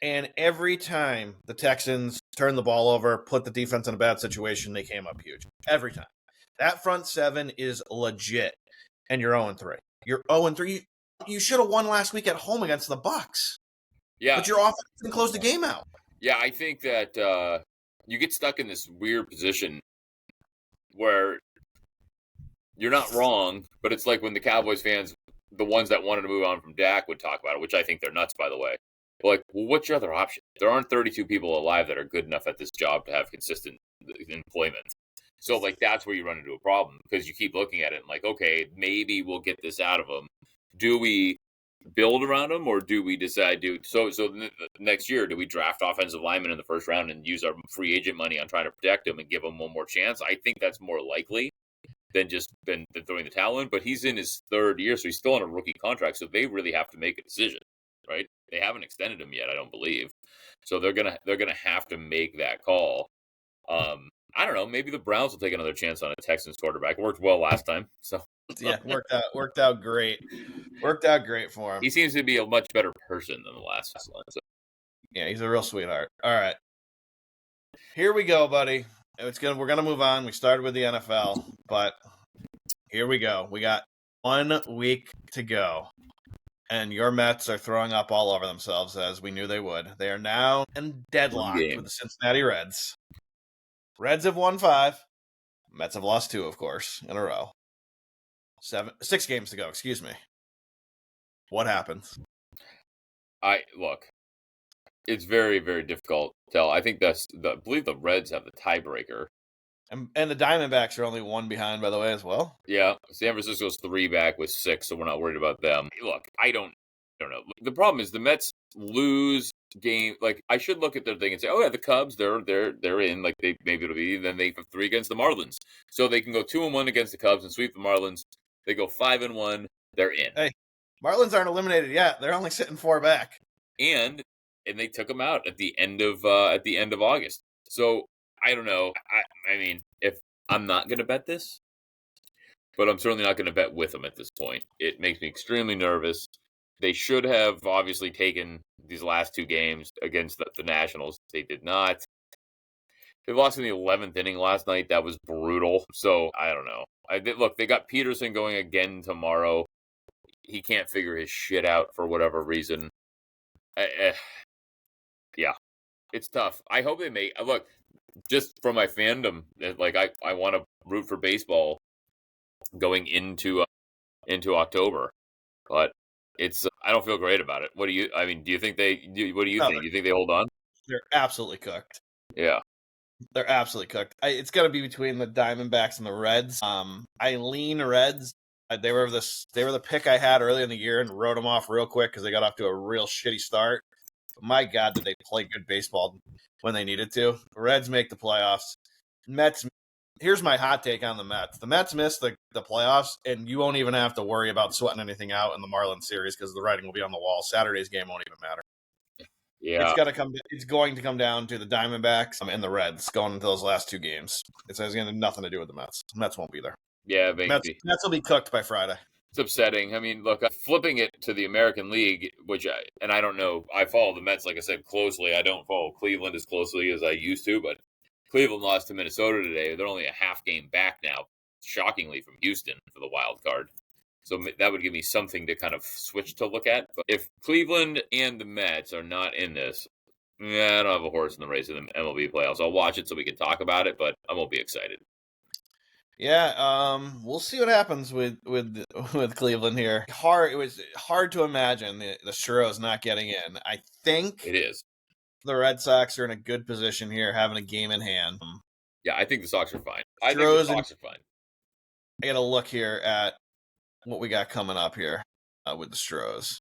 And every time the Texans turned the ball over, put the defense in a bad situation, they came up huge. Every time. That front seven is legit, and you're 0-3. You're 0-3. You should have won last week at home against the Bucs. Yeah, But your offense didn't close the game out. yeah. I think that you get stuck in this weird position where you're not wrong, but it's like when the Cowboys fans, the ones that wanted to move on from Dak, would talk about it, which I think they're nuts, by the way. But like, well, what's your other option? There aren't 32 people alive that are good enough at this job to have consistent employment. So, like, that's where you run into a problem because you keep looking at it and, like, okay, maybe we'll get this out of them. Do we build around them or do we decide to? So next year, do we draft offensive linemen in the first round and use our free agent money on trying to protect them and give them one more chance? I think that's more likely than throwing the towel in. But he's in his third year, so he's still on a rookie contract. So they really have to make a decision, right? They haven't extended him yet, I don't believe. So they're gonna have to make that call. I don't know. Maybe the Browns will take another chance on a Texans quarterback. It worked well last time, so Yeah, worked out great. Worked out great for him. he seems to be a much better person than the last one. So. Yeah, he's a real sweetheart. All right, here we go, buddy. We're gonna move on. We started with the NFL, but here we go. We got 1 week to go, and your Mets are throwing up all over themselves, as we knew they would. They are now in deadlocked with the Cincinnati Reds. Reds have won 5. Mets have lost 2, of course, in a row. 6 games to go. Excuse me. What happens? It's very, very difficult to tell. I think I believe the Reds have the tiebreaker. And the Diamondbacks are only 1 behind, by the way, as well. Yeah, San Francisco's 3 back with 6, so we're not worried about them. Look, I don't know. The problem is the Mets lose game. Like I should look at their thing and say, oh yeah, the Cubs, they're in. Like maybe it'll be. Then they have 3 against the Marlins, so they can go 2-1 against the Cubs and sweep the Marlins. They go 5-1. They're in. Hey, Marlins aren't eliminated yet. They're only sitting 4 back. And they took them out at the end of August. So I don't know. I mean, if I'm not going to bet this, but I'm certainly not going to bet with them at this point. It makes me extremely nervous. They should have obviously taken these last 2 games against the Nationals. They did not. They lost in the 11th inning last night. That was brutal. So I don't know. Look, they got Peterson going again tomorrow. He can't figure his shit out for whatever reason. Yeah, it's tough. I hope they make. Look, just from my fandom, like I want to root for baseball going into October, but I don't feel great about it. What do you? I mean, do you think they? What do you think? You think they hold on? They're absolutely cooked. Yeah, they're absolutely cooked. It's got to be between the Diamondbacks and the Reds. I lean Reds. They were the pick I had early in the year and wrote them off real quick because they got off to a real shitty start. But my God, did they play good baseball when they needed to? Reds make the playoffs. Mets. Here's my hot take on the Mets. The Mets missed the playoffs, and you won't even have to worry about sweating anything out in the Marlins series because the writing will be on the wall. Saturday's game won't even matter. Yeah. It's going to come down to the Diamondbacks and the Reds going into those last two games. It's going to have nothing to do with the Mets. The Mets won't be there. Yeah, Mets will be cooked by Friday. it's upsetting. I mean, look, flipping it to the American League, I don't know. I follow the Mets, like I said, closely. I don't follow Cleveland as closely as I used to, but Cleveland lost to Minnesota today. They're only a half game back now, shockingly, from Houston for the wild card. So that would give me something to kind of switch to look at. But if Cleveland and the Mets are not in this, I don't have a horse in the race in the MLB playoffs. I'll watch it so we can talk about it, but I won't be excited. Yeah, we'll see what happens with Cleveland here. It was hard to imagine the Stros not getting in. I think it is. The Red Sox are in a good position here, having a game in hand. Yeah, I think the Sox are fine. I think the Sox are fine. I got to look here at what we got coming up here with the Stros.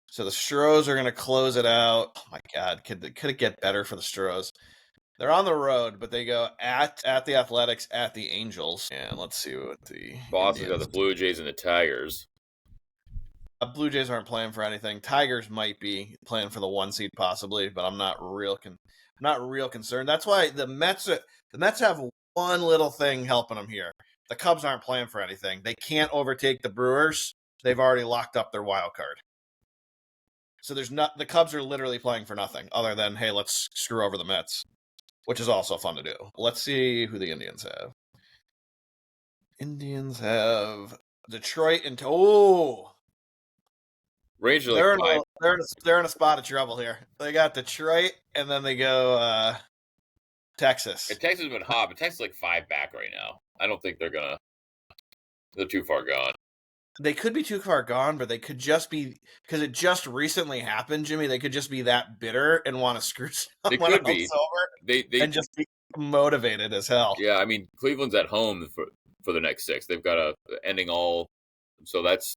So the Stros are going to close it out. Oh my God, could it get better for the Stros? They're on the road, but they go at the Athletics, at the Angels, and let's see what the Boston's got the Blue Jays and the Tigers. Blue Jays aren't playing for anything. Tigers might be playing for the 1 seed possibly, but I'm not real concerned. That's why the Mets have one little thing helping them here. The Cubs aren't playing for anything. They can't overtake the Brewers. They've already locked up their wild card. So the Cubs are literally playing for nothing other than, hey, let's screw over the Mets, which is also fun to do. Let's see who the Indians have. Indians have Detroit and Rangers they're in a spot of trouble here. They got Detroit and then they go Texas. And Texas has been hot, but Texas is like 5 back right now. I don't think they're too far gone. They could be too far gone, but they could just be, because it just recently happened, Jimmy. They could just be that bitter and want to screw someone else over. And just be motivated as hell. Yeah, I mean, Cleveland's at home for the next 6. They've got a ending all, so that's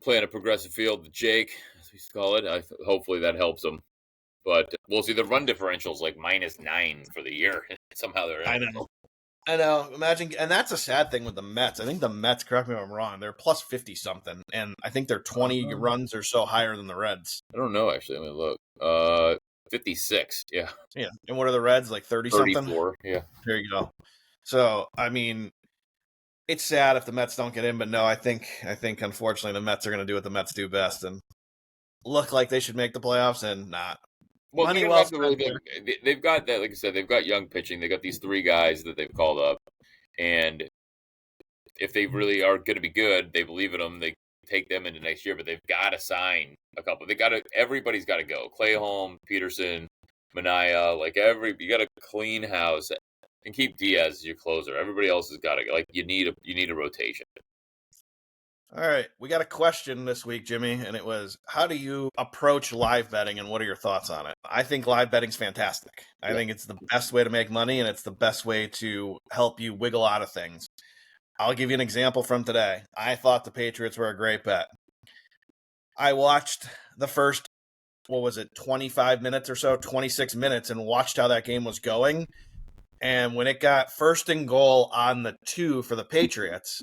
playing a progressive field. Jake, as we call it. Hopefully that helps them. But we'll see. The run differential is like -9 for the year. Somehow they're in. I know. Imagine, and that's a sad thing with the Mets. I think the Mets, correct me if I'm wrong, they're plus 50 something, and I think they're 20 runs or so higher than the Reds. I don't know actually. Let me look. 56. Yeah. Yeah. And what are the Reds, like 30 something? 34. Yeah. There you go. So I mean, it's sad if the Mets don't get in, but no, I think unfortunately the Mets are going to do what the Mets do best and look like they should make the playoffs and not. Well, they've got that. Like I said, they've got young pitching. They got these 3 guys that they've called up, and if they really are going to be good, they believe in them. They take them into next year, but they've got to sign a couple. Everybody's got to go. Clayholm, Peterson, Manaea, you got to clean house and keep Diaz as your closer. Everybody else has got to go. You need a rotation. All right, we got a question this week, Jimmy, and it was, how do you approach live betting and what are your thoughts on it? I think live betting's fantastic. I think it's the best way to make money and it's the best way to help you wiggle out of things. I'll give you an example from today. I thought the Patriots were a great bet. I watched the first, 25 minutes or so, 26 minutes, and watched how that game was going. And when it got 1st and goal on the 2 for the Patriots,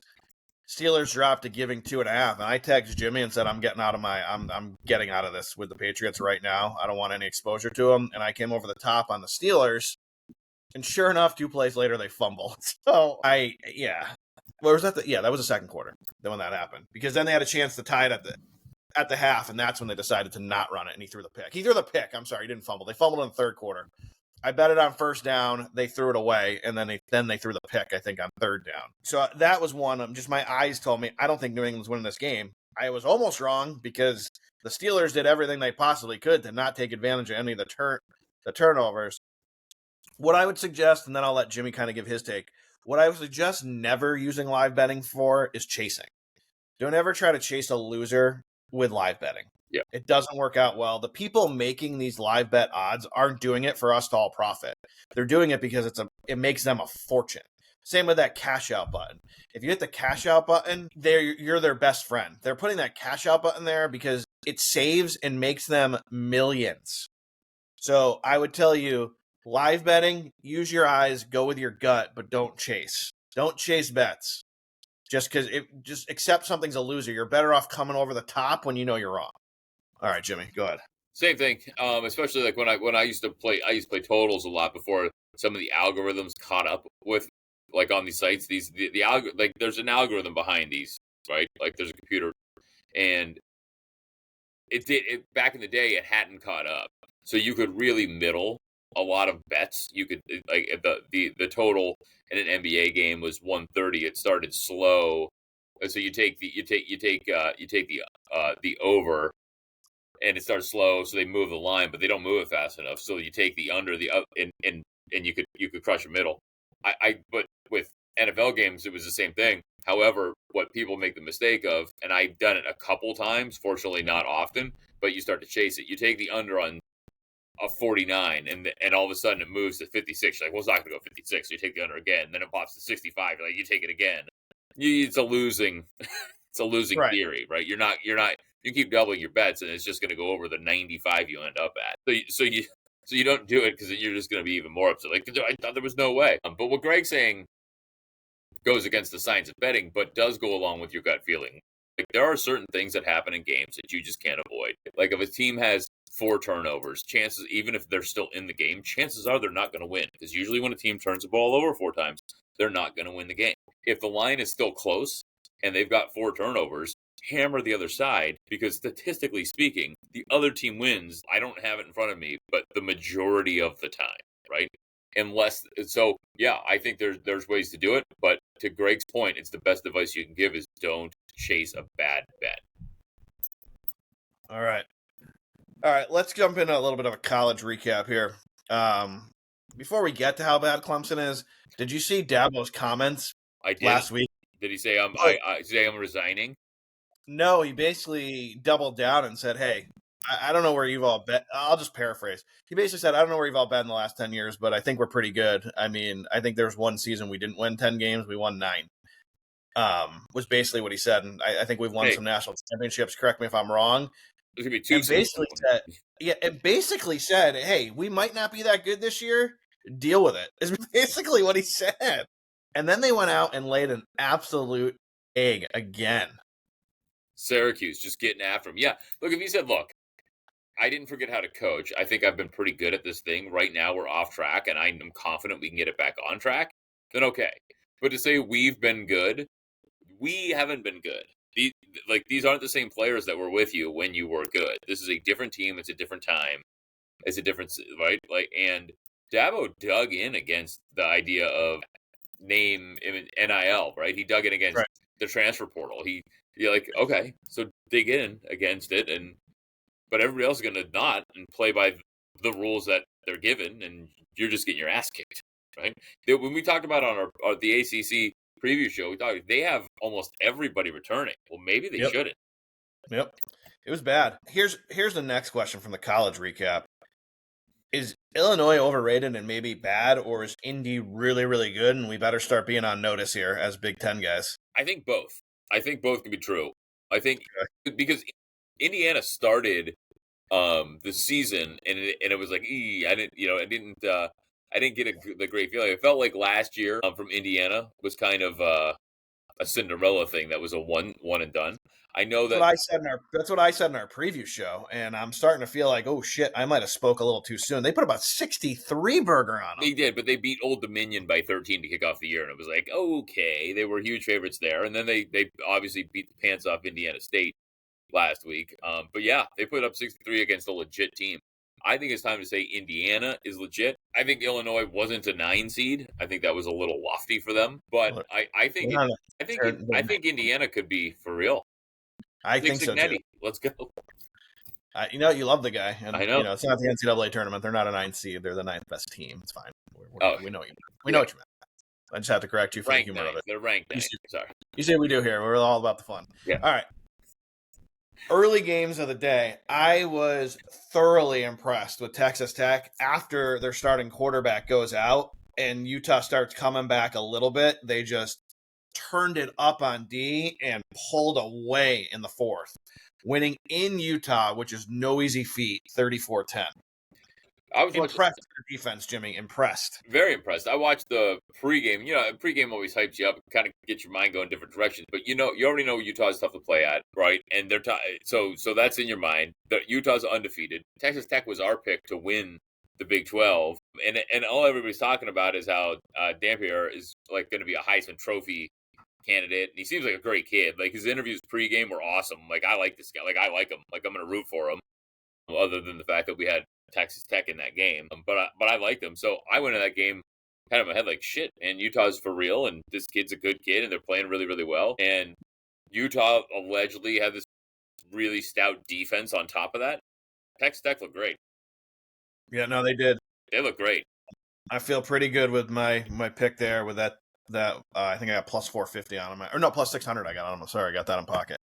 Steelers dropped to giving 2.5, and I texted Jimmy and said, I'm getting out of this with the Patriots right now. I don't want any exposure to them. And I came over the top on the Steelers, and sure enough, 2 plays later, they fumbled. So where was that? That was the second quarter when that happened, because then they had a chance to tie it at the half, and that's when they decided to not run it, and he threw the pick. I'm sorry, he didn't fumble. They fumbled in the third quarter. I bet it on 1st down. They threw it away, and then they threw the pick, I think, on 3rd down. So that was one. Just my eyes told me I don't think New England's winning this game. I was almost wrong because the Steelers did everything they possibly could to not take advantage of any of the turnovers. What I would suggest, and then I'll let Jimmy kind of give his take, what I would suggest never using live betting for is chasing. Don't ever try to chase a loser with live betting. Yeah. It doesn't work out well. The people making these live bet odds aren't doing it for us to all profit. They're doing it because it makes them a fortune. Same with that cash out button. If you hit the cash out button, you're their best friend. They're putting that cash out button there because it saves and makes them millions. So I would tell you, live betting, use your eyes, go with your gut, but don't chase. Don't chase bets. Just accept something's a loser. You're better off coming over the top when you know you're wrong. All right, Jimmy, go ahead. Same thing. Especially like when I used to play totals a lot before some of the algorithms caught up with like on these sites. Like there's an algorithm behind these, right? Like there's a computer, and it back in the day it hadn't caught up, so you could really middle a lot of bets. You could like the total in an NBA game was 130. It started slow, and so you take the over, and it starts slow, so they move the line, but they don't move it fast enough. So you take the under the up, and you could crush a middle. But with NFL games, it was the same thing. However, what people make the mistake of, and I've done it a couple times, fortunately not often, but you start to chase it. You take the under on a 49, and all of a sudden it moves to 56. You're like, well, it's not going to go 56. So you take the under again, and then it pops to 65. You're like, you take it again. It's a losing, it's a losing Right. theory, right? You're not. You keep doubling your bets, and it's just going to go over the 95 you end up at. So you don't do it because you're just going to be even more upset. Like, I thought there was no way. But what Greg's saying goes against the science of betting, but does go along with your gut feeling. Like, there are certain things that happen in games that you just can't avoid. Like, if a team has 4 turnovers, chances, even if they're still in the game, chances are they're not going to win. Because usually when a team turns the ball over 4 times, they're not going to win the game. If the line is still close and they've got 4 turnovers, hammer the other side, because statistically speaking, the other team wins. I don't have it in front of me, but the majority of the time, right? Yeah, I think there's ways to do it, but to Greg's point, it's the best advice you can give is don't chase a bad bet. All right, let's jump into a little bit of a college recap here. Before we get to how bad Clemson is, did you see Dabo's comments I did last week? Did he say I'm resigning? No, he basically doubled down and said, hey, I don't know where you've all bet. I'll just paraphrase. He basically said, I don't know where you've all been in the last 10 years, but I think we're pretty good. I mean, I think there was one season we didn't win 10 games. We won 9, was basically what he said. And I think we've won some national championships. Correct me if I'm wrong. There's going to be 2 And basically said, it basically said, hey, we might not be that good this year. Deal with it, is basically what he said. And then they went out and laid an absolute egg again. Syracuse just getting after him. Yeah, look, if he said, look, I didn't forget how to coach. I think I've been pretty good at this thing. Right now we're off track, and I'm confident we can get it back on track, then okay. But to say we've been good, we haven't been good. These aren't the same players that were with you when you were good. This is a different team. It's a different time. It's a different, right? And Dabo dug in against the idea of name NIL, right? He dug in against the transfer portal. You're like, okay, so dig in against it, but everybody else is going to not and play by the rules that they're given, and you're just getting your ass kicked, right? When we talked about on the ACC preview show, we thought they have almost everybody returning. Well, maybe they shouldn't. Yep, it was bad. Here's the next question from the college recap. Is Illinois overrated and maybe bad, or is Indy really, really good, and we better start being on notice here as Big Ten guys? I think both. I think both can be true. I think because Indiana started the season and it was like I didn't get the great feeling. It felt like last year from Indiana was kind of a Cinderella thing that was a one and done. I know that's what I said in our preview show, and I'm starting to feel like, oh shit, I might have spoke a little too soon. They put about 63 burger on them. They did, but they beat Old Dominion by 13 to kick off the year, and it was like, okay, they were huge favorites there, and then they obviously beat the pants off Indiana State last week. But yeah, they put up 63 against a legit team. I think it's time to say Indiana is legit. I think Illinois wasn't a 9 seed. I think that was a little lofty for them, but I think Indiana could be for real. I think so too. Let's go. You love the guy, and I know. It's not the NCAA tournament. They're not a 9th seed. They're the 9th best team. It's fine. We know you. We know what you meant. I just have to correct you for ranked the humor of it. They're ranked. Sorry. You say we do here. We're all about the fun. Yeah. All right. Early games of the day, I was thoroughly impressed with Texas Tech after their starting quarterback goes out and Utah starts coming back a little bit. They just turned it up on D and pulled away in the 4th, winning in Utah, which is no easy feat, 34-10. I was watching. Impressed with their defense, Jimmy. Impressed. Very impressed. I watched the pregame. Pregame always hypes you up, kind of gets your mind going different directions. But you already know Utah's tough to play at, right? And they're so that's in your mind. Utah's undefeated. Texas Tech was our pick to win the Big 12, and all everybody's talking about is how Dampier is like going to be a Heisman Trophy candidate, and he seems like a great kid. Like his interviews pregame were awesome. Like I like this guy. Like I like him. Like I'm going to root for him. Other than the fact that we had Texas Tech in that game, but I liked them, so I went in that game kind of in my head like, shit, and Utah's for real, and this kid's a good kid, and they're playing really, really well, and Utah allegedly had this really stout defense on top of that. Texas Tech looked great. Yeah, no, they did. They look great. I feel pretty good with my pick there. With that I think I got plus 450 on them, or no, plus 600. I got on them. Sorry, I got that in pocket.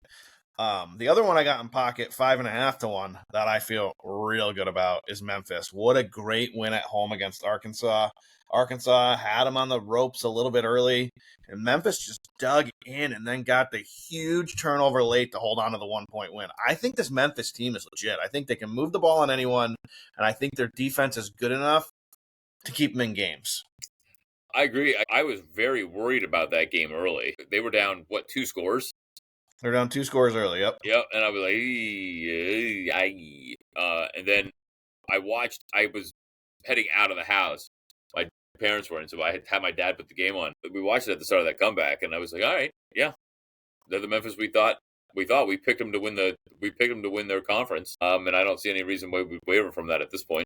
The other one I got in pocket, 5.5 to 1, that I feel real good about is Memphis. What a great win at home against Arkansas. Arkansas had them on the ropes a little bit early, and Memphis just dug in and then got the huge turnover late to hold on to the 1-point win. I think this Memphis team is legit. I think they can move the ball on anyone, and I think their defense is good enough to keep them in games. I agree. I was very worried about that game early. They were down, 2 scores? They're down 2 scores early, yep. Yep, and I was like, and then I was heading out of the house. My parents were in, so I had my dad put the game on. We watched it at the start of that comeback, and I was like, all right, yeah, they're the Memphis we thought. We picked them to win their conference, and I don't see any reason why we'd waver from that at this point.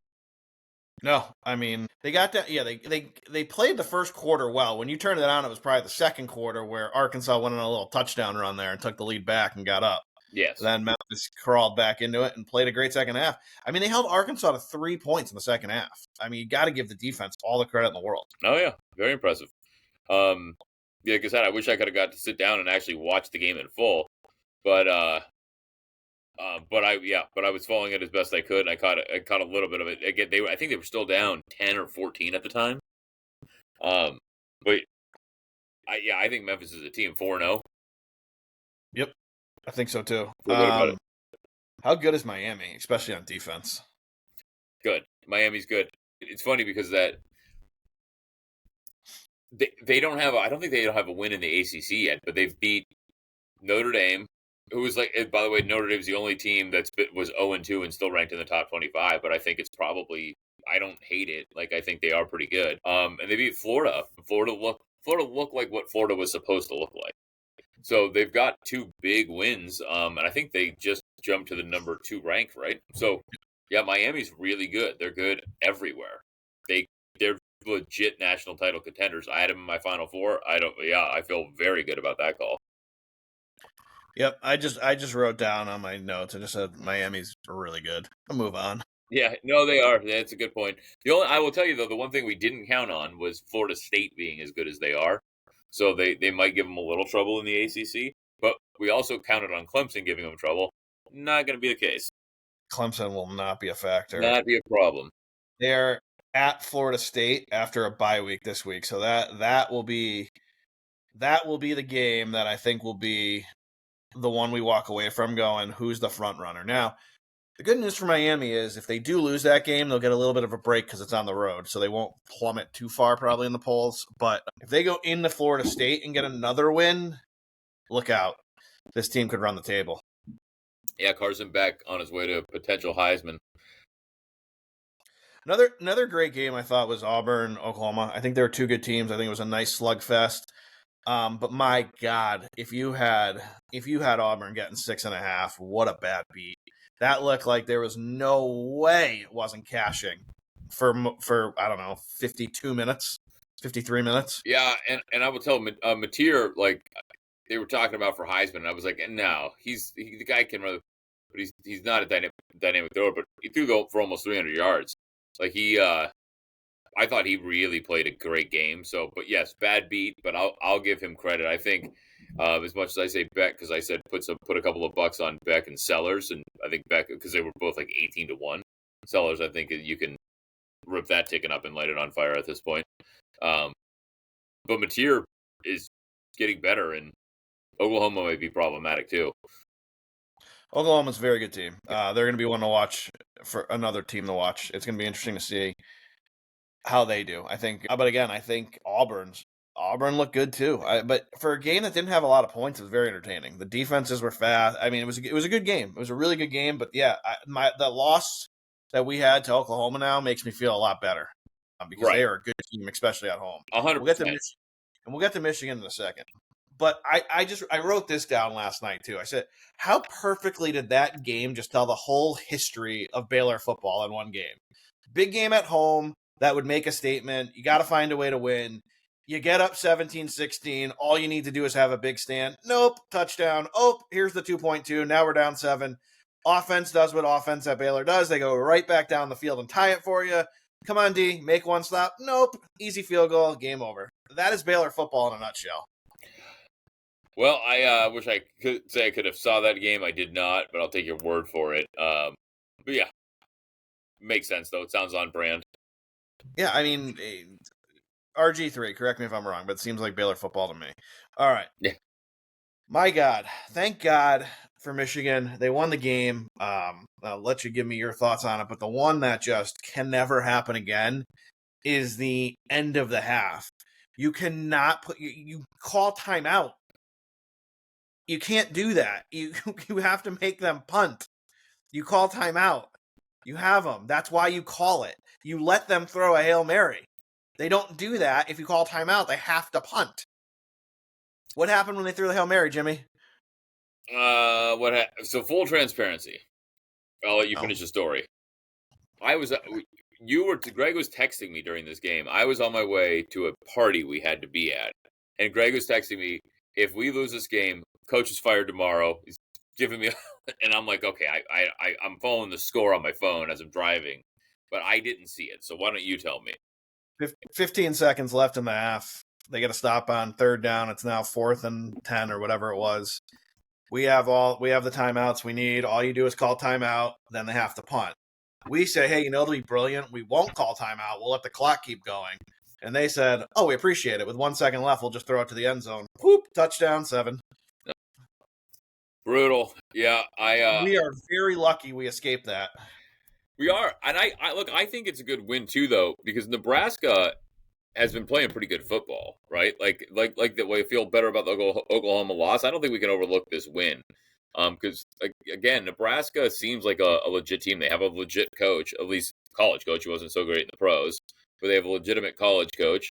No, I mean, they got that. Yeah, they played the first quarter well. When you turned it on, it was probably the second quarter where Arkansas went on a little touchdown run there and took the lead back and got up. Yes. Then Memphis crawled back into it and played a great second half. I mean, they held Arkansas to 3 points in the second half. I mean, you got to give the defense all the credit in the world. Oh, yeah. Very impressive. Yeah, like I said, I wish I could have got to sit down and actually watch the game in full. But I was following it as best I could, and I caught a little bit of it. Again, I think they were still down 10 or 14 at the time. But I think Memphis is a team 4-0. Yep, I think so too. Feel good about it. How good is Miami, especially on defense? Good. Miami's good. It's funny because that they don't have. I don't think they don't have a win in the ACC yet, but they've beat Notre Dame, who was like. By the way, Notre Dame's the only team was 0-2 and still ranked in the top 25. But I think it's probably. I don't hate it. Like I think they are pretty good. And they beat Florida. Florida looked like what Florida was supposed to look like. So they've got 2 big wins. And I think they just jumped to the number 2 rank, right? So yeah, Miami's really good. They're good everywhere. They're legit national title contenders. I had them in my Final Four. I feel very good about that call. Yep, I just wrote down on my notes. I just said Miami's really good. I'll move on. Yeah, no, they are. That's a good point. I will tell you though, the one thing we didn't count on was Florida State being as good as they are. So they might give them a little trouble in the ACC, but we also counted on Clemson giving them trouble. Not going to be the case. Clemson will not be a factor. Not be a problem. They're at Florida State after a bye week this week, so that will be the game that I think will be the one we walk away from going, who's the front runner? Now, the good news for Miami is if they do lose that game, they'll get a little bit of a break because it's on the road, so they won't plummet too far probably in the polls. But if they go into Florida State and get another win, look out. This team could run the table. Yeah, Carson Beck on his way to potential Heisman. Another great game I thought was Auburn, Oklahoma. I think there were 2 good teams. I think it was a nice slugfest. But my God, if you had Auburn getting 6.5, what a bad beat. That looked like there was no way it wasn't cashing for I don't know, 52 minutes, 53 minutes. Yeah, and I will tell Mateer, like they were talking about for Heisman, and I was like, no, the guy can run, but he's not a dynamic thrower, but he threw for almost 300 yards. Like I thought he really played a great game. So, but yes, bad beat, but I'll give him credit. I think as much as I say Beck, because I said put a couple of bucks on Beck and Sellers, and I think Beck because they were both like 18 to 1. Sellers, I think you can rip that ticket up and light it on fire at this point. But Mateer is getting better, and Oklahoma might be problematic too. Oklahoma's a very good team. They're going to be one to watch for another team to watch. It's going to be interesting to see how they do. I think, but again, I think Auburn looked good too. But for a game that didn't have a lot of points, it was very entertaining. The defenses were fast. I mean, it was a good game. It was a really good game. But yeah, the loss that we had to Oklahoma now makes me feel a lot better because they are a good team, especially at home. 100%. We'll get to Michigan in a second. But I wrote this down last night too. I said, how perfectly did that game just tell the whole history of Baylor football in one game? Big game at home that would make a statement. You got to find a way to win. You get up 17-16. All you need to do is have a big stand. Nope, touchdown. Oh, here's the 2.2. Now we're down 7. Offense does what offense at Baylor does. They go right back down the field and tie it for you. Come on, D, make one stop. Nope, easy field goal, game over. That is Baylor football in a nutshell. Well, I wish I could say I could have saw that game. I did not, but I'll take your word for it. But yeah, makes sense though. It sounds on brand. Yeah, I mean, RG3. Correct me if I'm wrong, but it seems like Baylor football to me. All right. Yeah. My God, thank God for Michigan. They won the game. I'll let you give me your thoughts on it, but the one that just can never happen again is the end of the half. You cannot you call timeout. You can't do that. You have to make them punt. You call timeout. You have them. That's why you call it. You let them throw a Hail Mary. They don't do that. If you call timeout, they have to punt. What happened when they threw the Hail Mary, Jimmy? So full transparency. I'll let you finish the story. Greg was texting me during this game. I was on my way to a party we had to be at. And Greg was texting me, if we lose this game, coach is fired tomorrow. He's giving me, and I'm like, okay, I'm following the score on my phone as I'm driving, but I didn't see it. So why don't you tell me? 15 seconds left in the half. They get a stop on third down. It's now 4th and 10 or whatever it was. We have the timeouts we need. All you do is call timeout. Then they have to punt. We say, hey, it'll be brilliant. We won't call timeout. We'll let the clock keep going. And they said, oh, we appreciate it. With 1 second left, we'll just throw it to the end zone. Whoop, touchdown, 7. Brutal. Yeah, we are very lucky we escaped that. We are. And I think it's a good win too, though, because Nebraska has been playing pretty good football, right? Like that way I feel better about the Oklahoma loss. I don't think we can overlook this win. Because again, Nebraska seems like a legit team. They have a legit coach, at least college coach. He wasn't so great in the pros, but they have a legitimate college coach.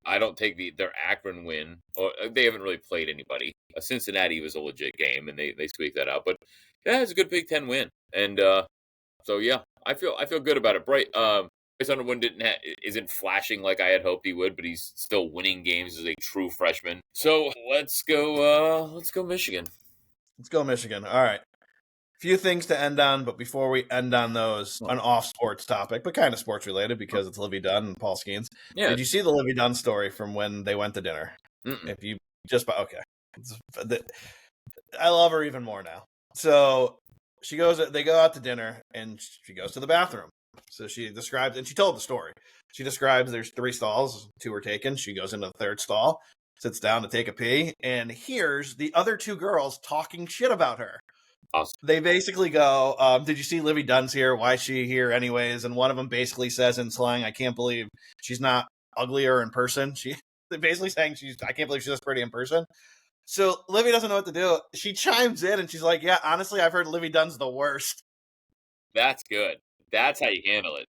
I don't take their Akron win, or they haven't really played anybody. Cincinnati was a legit game, and they squeaked that out. But yeah, it's a good Big Ten win, and so yeah, I feel good about it. Bryce Underwood isn't flashing like I had hoped he would, but he's still winning games as a true freshman. So let's go Michigan. Let's go Michigan. All right. Few things to end on, but before we end on those, an off-sports topic, but kind of sports-related because it's Livy Dunn and Paul Skeens. Yeah. Did you see the Livy Dunn story from when they went to dinner? Mm-mm. If you just okay. I love her even more now. So they go out to dinner, and she goes to the bathroom. So she describes, and she told the story. She describes there's 3 stalls, 2 were taken. She goes into the 3rd stall, sits down to take a pee, and hears the other 2 girls talking shit about her. Awesome. They basically go, did you see Livy Dunn's here? Why is she here anyways? And one of them basically says in slang, I can't believe she's not uglier in person. They're basically saying I can't believe she's this pretty in person. So Livy doesn't know what to do. She chimes in and she's like, yeah, honestly, I've heard Livy Dunn's the worst. That's good. That's how you handle it.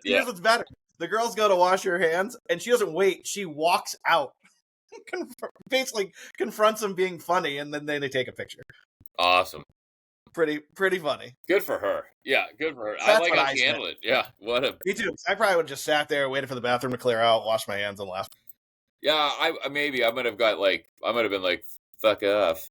Here's what's better. The girls go to wash her hands and she doesn't wait. She walks out. Basically confronts them being funny, and then they take a picture. Awesome. Pretty funny. Good for her. Yeah, good for her. So I like how she handled it. Yeah, Me too. I probably would have just sat there, waited for the bathroom to clear out, washed my hands, and left. Yeah, I might have been like, fuck off.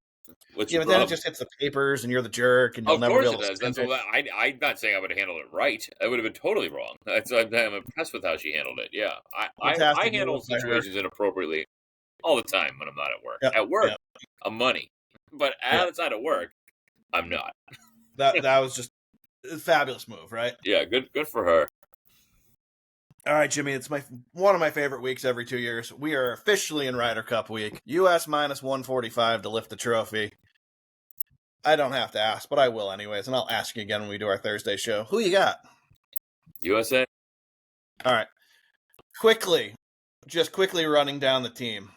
But then it just hits the papers, and you're the jerk, and you'll never be able to. That's I'm not saying I would have handled it right. I would have been totally wrong. I'm impressed with how she handled it. Yeah, I handle situations inappropriately all the time when I'm not at work. Yep. At work, I'm money, but outside of work, I'm not. That was just a fabulous move, right? Yeah, good for her. All right, Jimmy, it's one of my favorite weeks every 2 years. We are officially in Ryder Cup week. US minus 145 to lift the trophy. I don't have to ask, but I will anyways, and I'll ask you again when we do our Thursday show. Who you got? USA. All right. Quickly running down the team.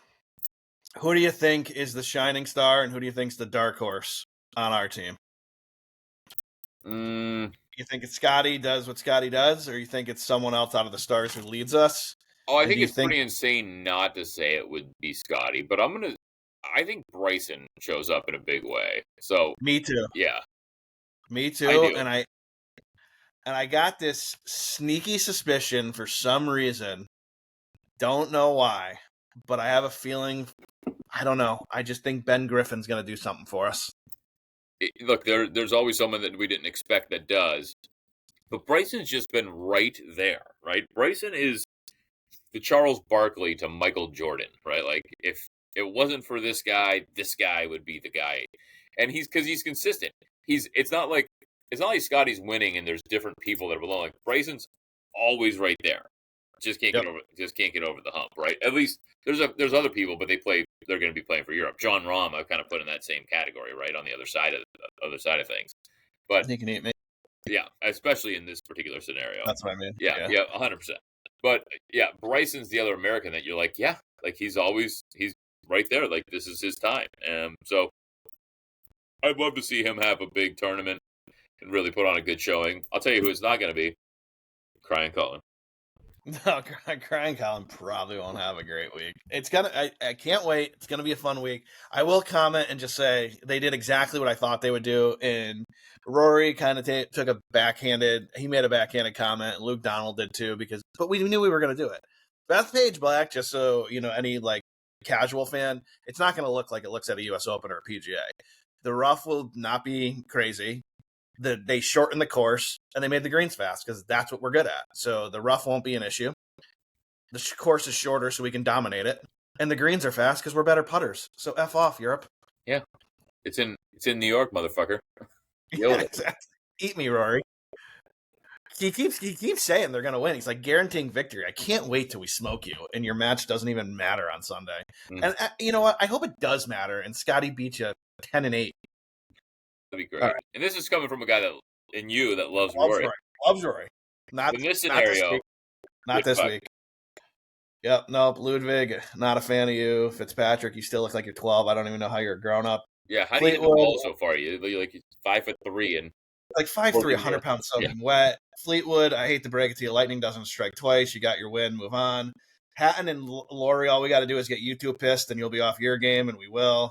Who do you think is the shining star, and who do you think is the dark horse on our team? You think it's Scotty does what Scotty does, or you think it's someone else out of the stars who leads us? Oh, I And think do you it's pretty insane not to say it would be Scotty, but I think Bryson shows up in a big way. So Me too. yeah, Me I too. do. And I got this sneaky suspicion for some reason. Don't know why, but I have a feeling. I don't know. I just think Ben Griffin's going to do something for us. Look, there's always someone that we didn't expect that does, but Bryson's just been right there, right? Bryson is the Charles Barkley to Michael Jordan, right? Like if it wasn't for this guy would be the guy, and because he's consistent. It's not like Scotty's winning and there's different people that are below. Like Bryson's always right there. Just can't get over the hump, right? At least there's other people, but they're going to be playing for Europe. John Rahm, I kind of put in that same category, right, on the other side of things. But He can eat me. yeah, especially in this particular scenario. That's what I mean. Yeah, 100%. But yeah, Bryson's the other American that you're like, yeah, like he's right there. Like this is his time. So I'd love to see him have a big tournament and really put on a good showing. I'll tell you who it's not going to be. Crying Colin. No, Crying Colin probably won't have a great week. I can't wait. It's gonna be a fun week. I will comment and just say they did exactly what I thought they would do. And Rory kind of took a backhanded. He made a backhanded comment. Luke Donald did too, but we knew we were gonna do it. Bethpage Black, just so you know, any like casual fan, it's not gonna look like it looks at a U.S. Open or a PGA. The rough will not be crazy. They shortened the course and they made the greens fast because that's what we're good at. So the rough won't be an issue. The course is shorter so we can dominate it, and the greens are fast because we're better putters. So F off, Europe. Yeah, it's in New York, motherfucker. Yeah, exactly. Eat me, Rory. He keeps saying they're gonna win. He's like guaranteeing victory. I can't wait till we smoke you, and your match doesn't even matter on Sunday. And you know what? I hope it does matter. And Scotty beat you 10-8. That'd be great. Right. And this is coming from a guy that loves Rory. Loves Rory. Not in this scenario. Not this week. Yep. Nope. Ludwig, not a fan of you. Fitzpatrick, you still look like you're 12. I don't even know how you're a grown up. Yeah. How do you hit the ball so far? You're like 5'3" and like 5'3", 100 pounds soaking wet. Fleetwood, I hate to break it to you. Lightning doesn't strike twice. You got your win. Move on. Hatton and Laurie, all we got to do is get you two pissed, and you'll be off your game, and we will.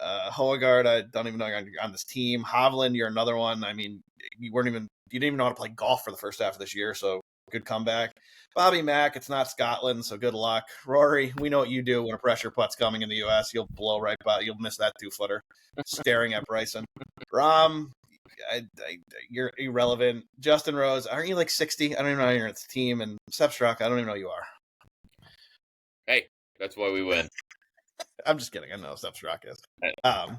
Hoegaard, I don't even know you're on this team. Hovland, you're another one. I mean, you didn't even know how to play golf for the first half of this year, so good comeback. Bobby Mack, it's not Scotland, so good luck. Rory, we know what you do when a pressure putt's coming in the U.S. You'll blow right by. You'll miss that 2-footer staring at Bryson. Rahm, you're irrelevant. Justin Rose, aren't you like 60? I don't even know you're at the team. And Sepp Straka, I don't even know you are. Hey, that's why we win. I'm just kidding. I know Sepp Straka is. All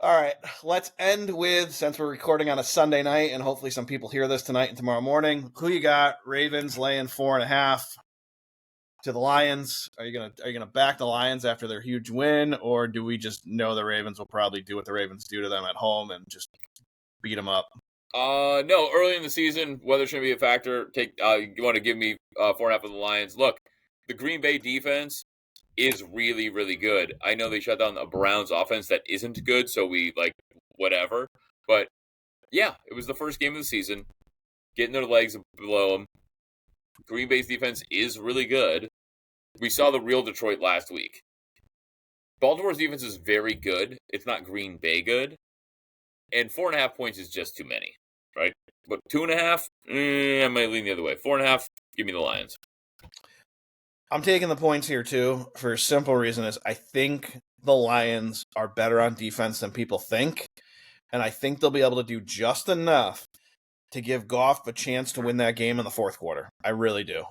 right, let's end with, since we're recording on a Sunday night, and hopefully some people hear this tonight and tomorrow morning. Who you got? Ravens laying 4.5 to the Lions. Are you gonna back the Lions after their huge win, or do we just know the Ravens will probably do what the Ravens do to them at home and just beat them up? No. Early in the season, weather shouldn't be a factor. You want to give me 4.5 of the Lions? Look, the Green Bay defense is really, really good. I know they shut down the Browns offense that isn't good, so we whatever. But yeah, it was the first game of the season. Getting their legs below them. Green Bay's defense is really good. We saw the real Detroit last week. Baltimore's defense is very good. It's not Green Bay good. And 4.5 points is just too many, right? But 2.5, I might lean the other way. 4.5, give me the Lions. I'm taking the points here, too, for a simple reason is I think the Lions are better on defense than people think, and I think they'll be able to do just enough to give Goff a chance to win that game in the fourth quarter. I really do.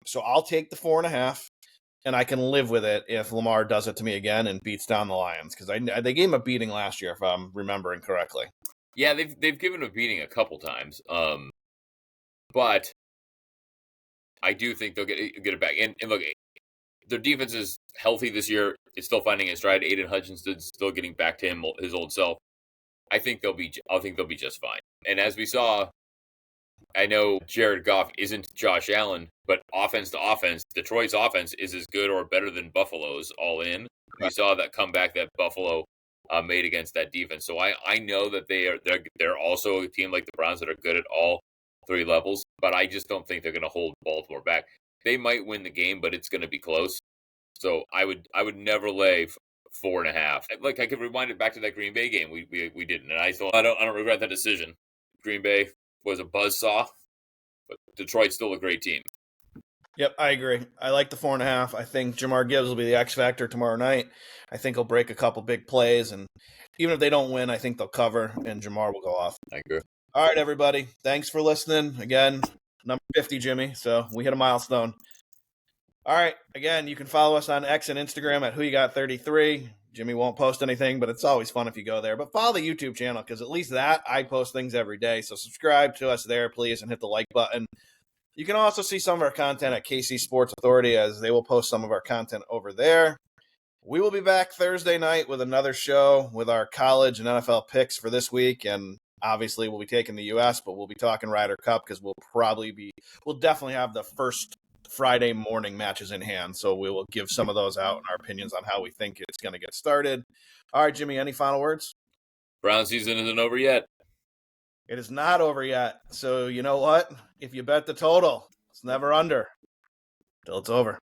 So I'll take the 4.5, and I can live with it if Lamar does it to me again and beats down the Lions, because they gave him a beating last year, if I'm remembering correctly. Yeah, they've given him a beating a couple times, but I do think they'll get it back. And look, their defense is healthy this year, is still finding his stride. Aiden Hutchinson's still getting back to his old self. I think they'll be just fine. And as we saw, I know Jared Goff isn't Josh Allen, but offense to offense, Detroit's offense is as good or better than Buffalo's all in. We saw that comeback that Buffalo made against that defense. So I know that they're also a team like the Browns that are good at all three levels, but I just don't think they're going to hold Baltimore back. They might win the game, but it's going to be close. So I would never lay 4.5. Like I could rewind it back to that Green Bay game we didn't, and I don't regret that decision. Green Bay was a buzzsaw, but Detroit's still a great team. Yep, I agree. I like the 4.5. I think Jamar Gibbs will be the X factor tomorrow night. I think he'll break a couple big plays, and even if they don't win, I think they'll cover, and Jamar will go off. I agree. All right, everybody. Thanks for listening. Again, number 50, Jimmy. So we hit a milestone. All right. Again, you can follow us on X and Instagram at WhoYouGot33. Jimmy won't post anything, but it's always fun if you go there. But follow the YouTube channel because at least that I post things every day. So subscribe to us there, please, and hit the like button. You can also see some of our content at KC Sports Authority as they will post some of our content over there. We will be back Thursday night with another show with our college and NFL picks for this week. And obviously we'll be taking the U.S., but we'll be talking Ryder Cup because we'll definitely have the first Friday morning matches in hand. So we will give some of those out and our opinions on how we think it's going to get started. All right, Jimmy, any final words? Brown season isn't over yet. It is not over yet. So you know what? If you bet the total, it's never under till it's over.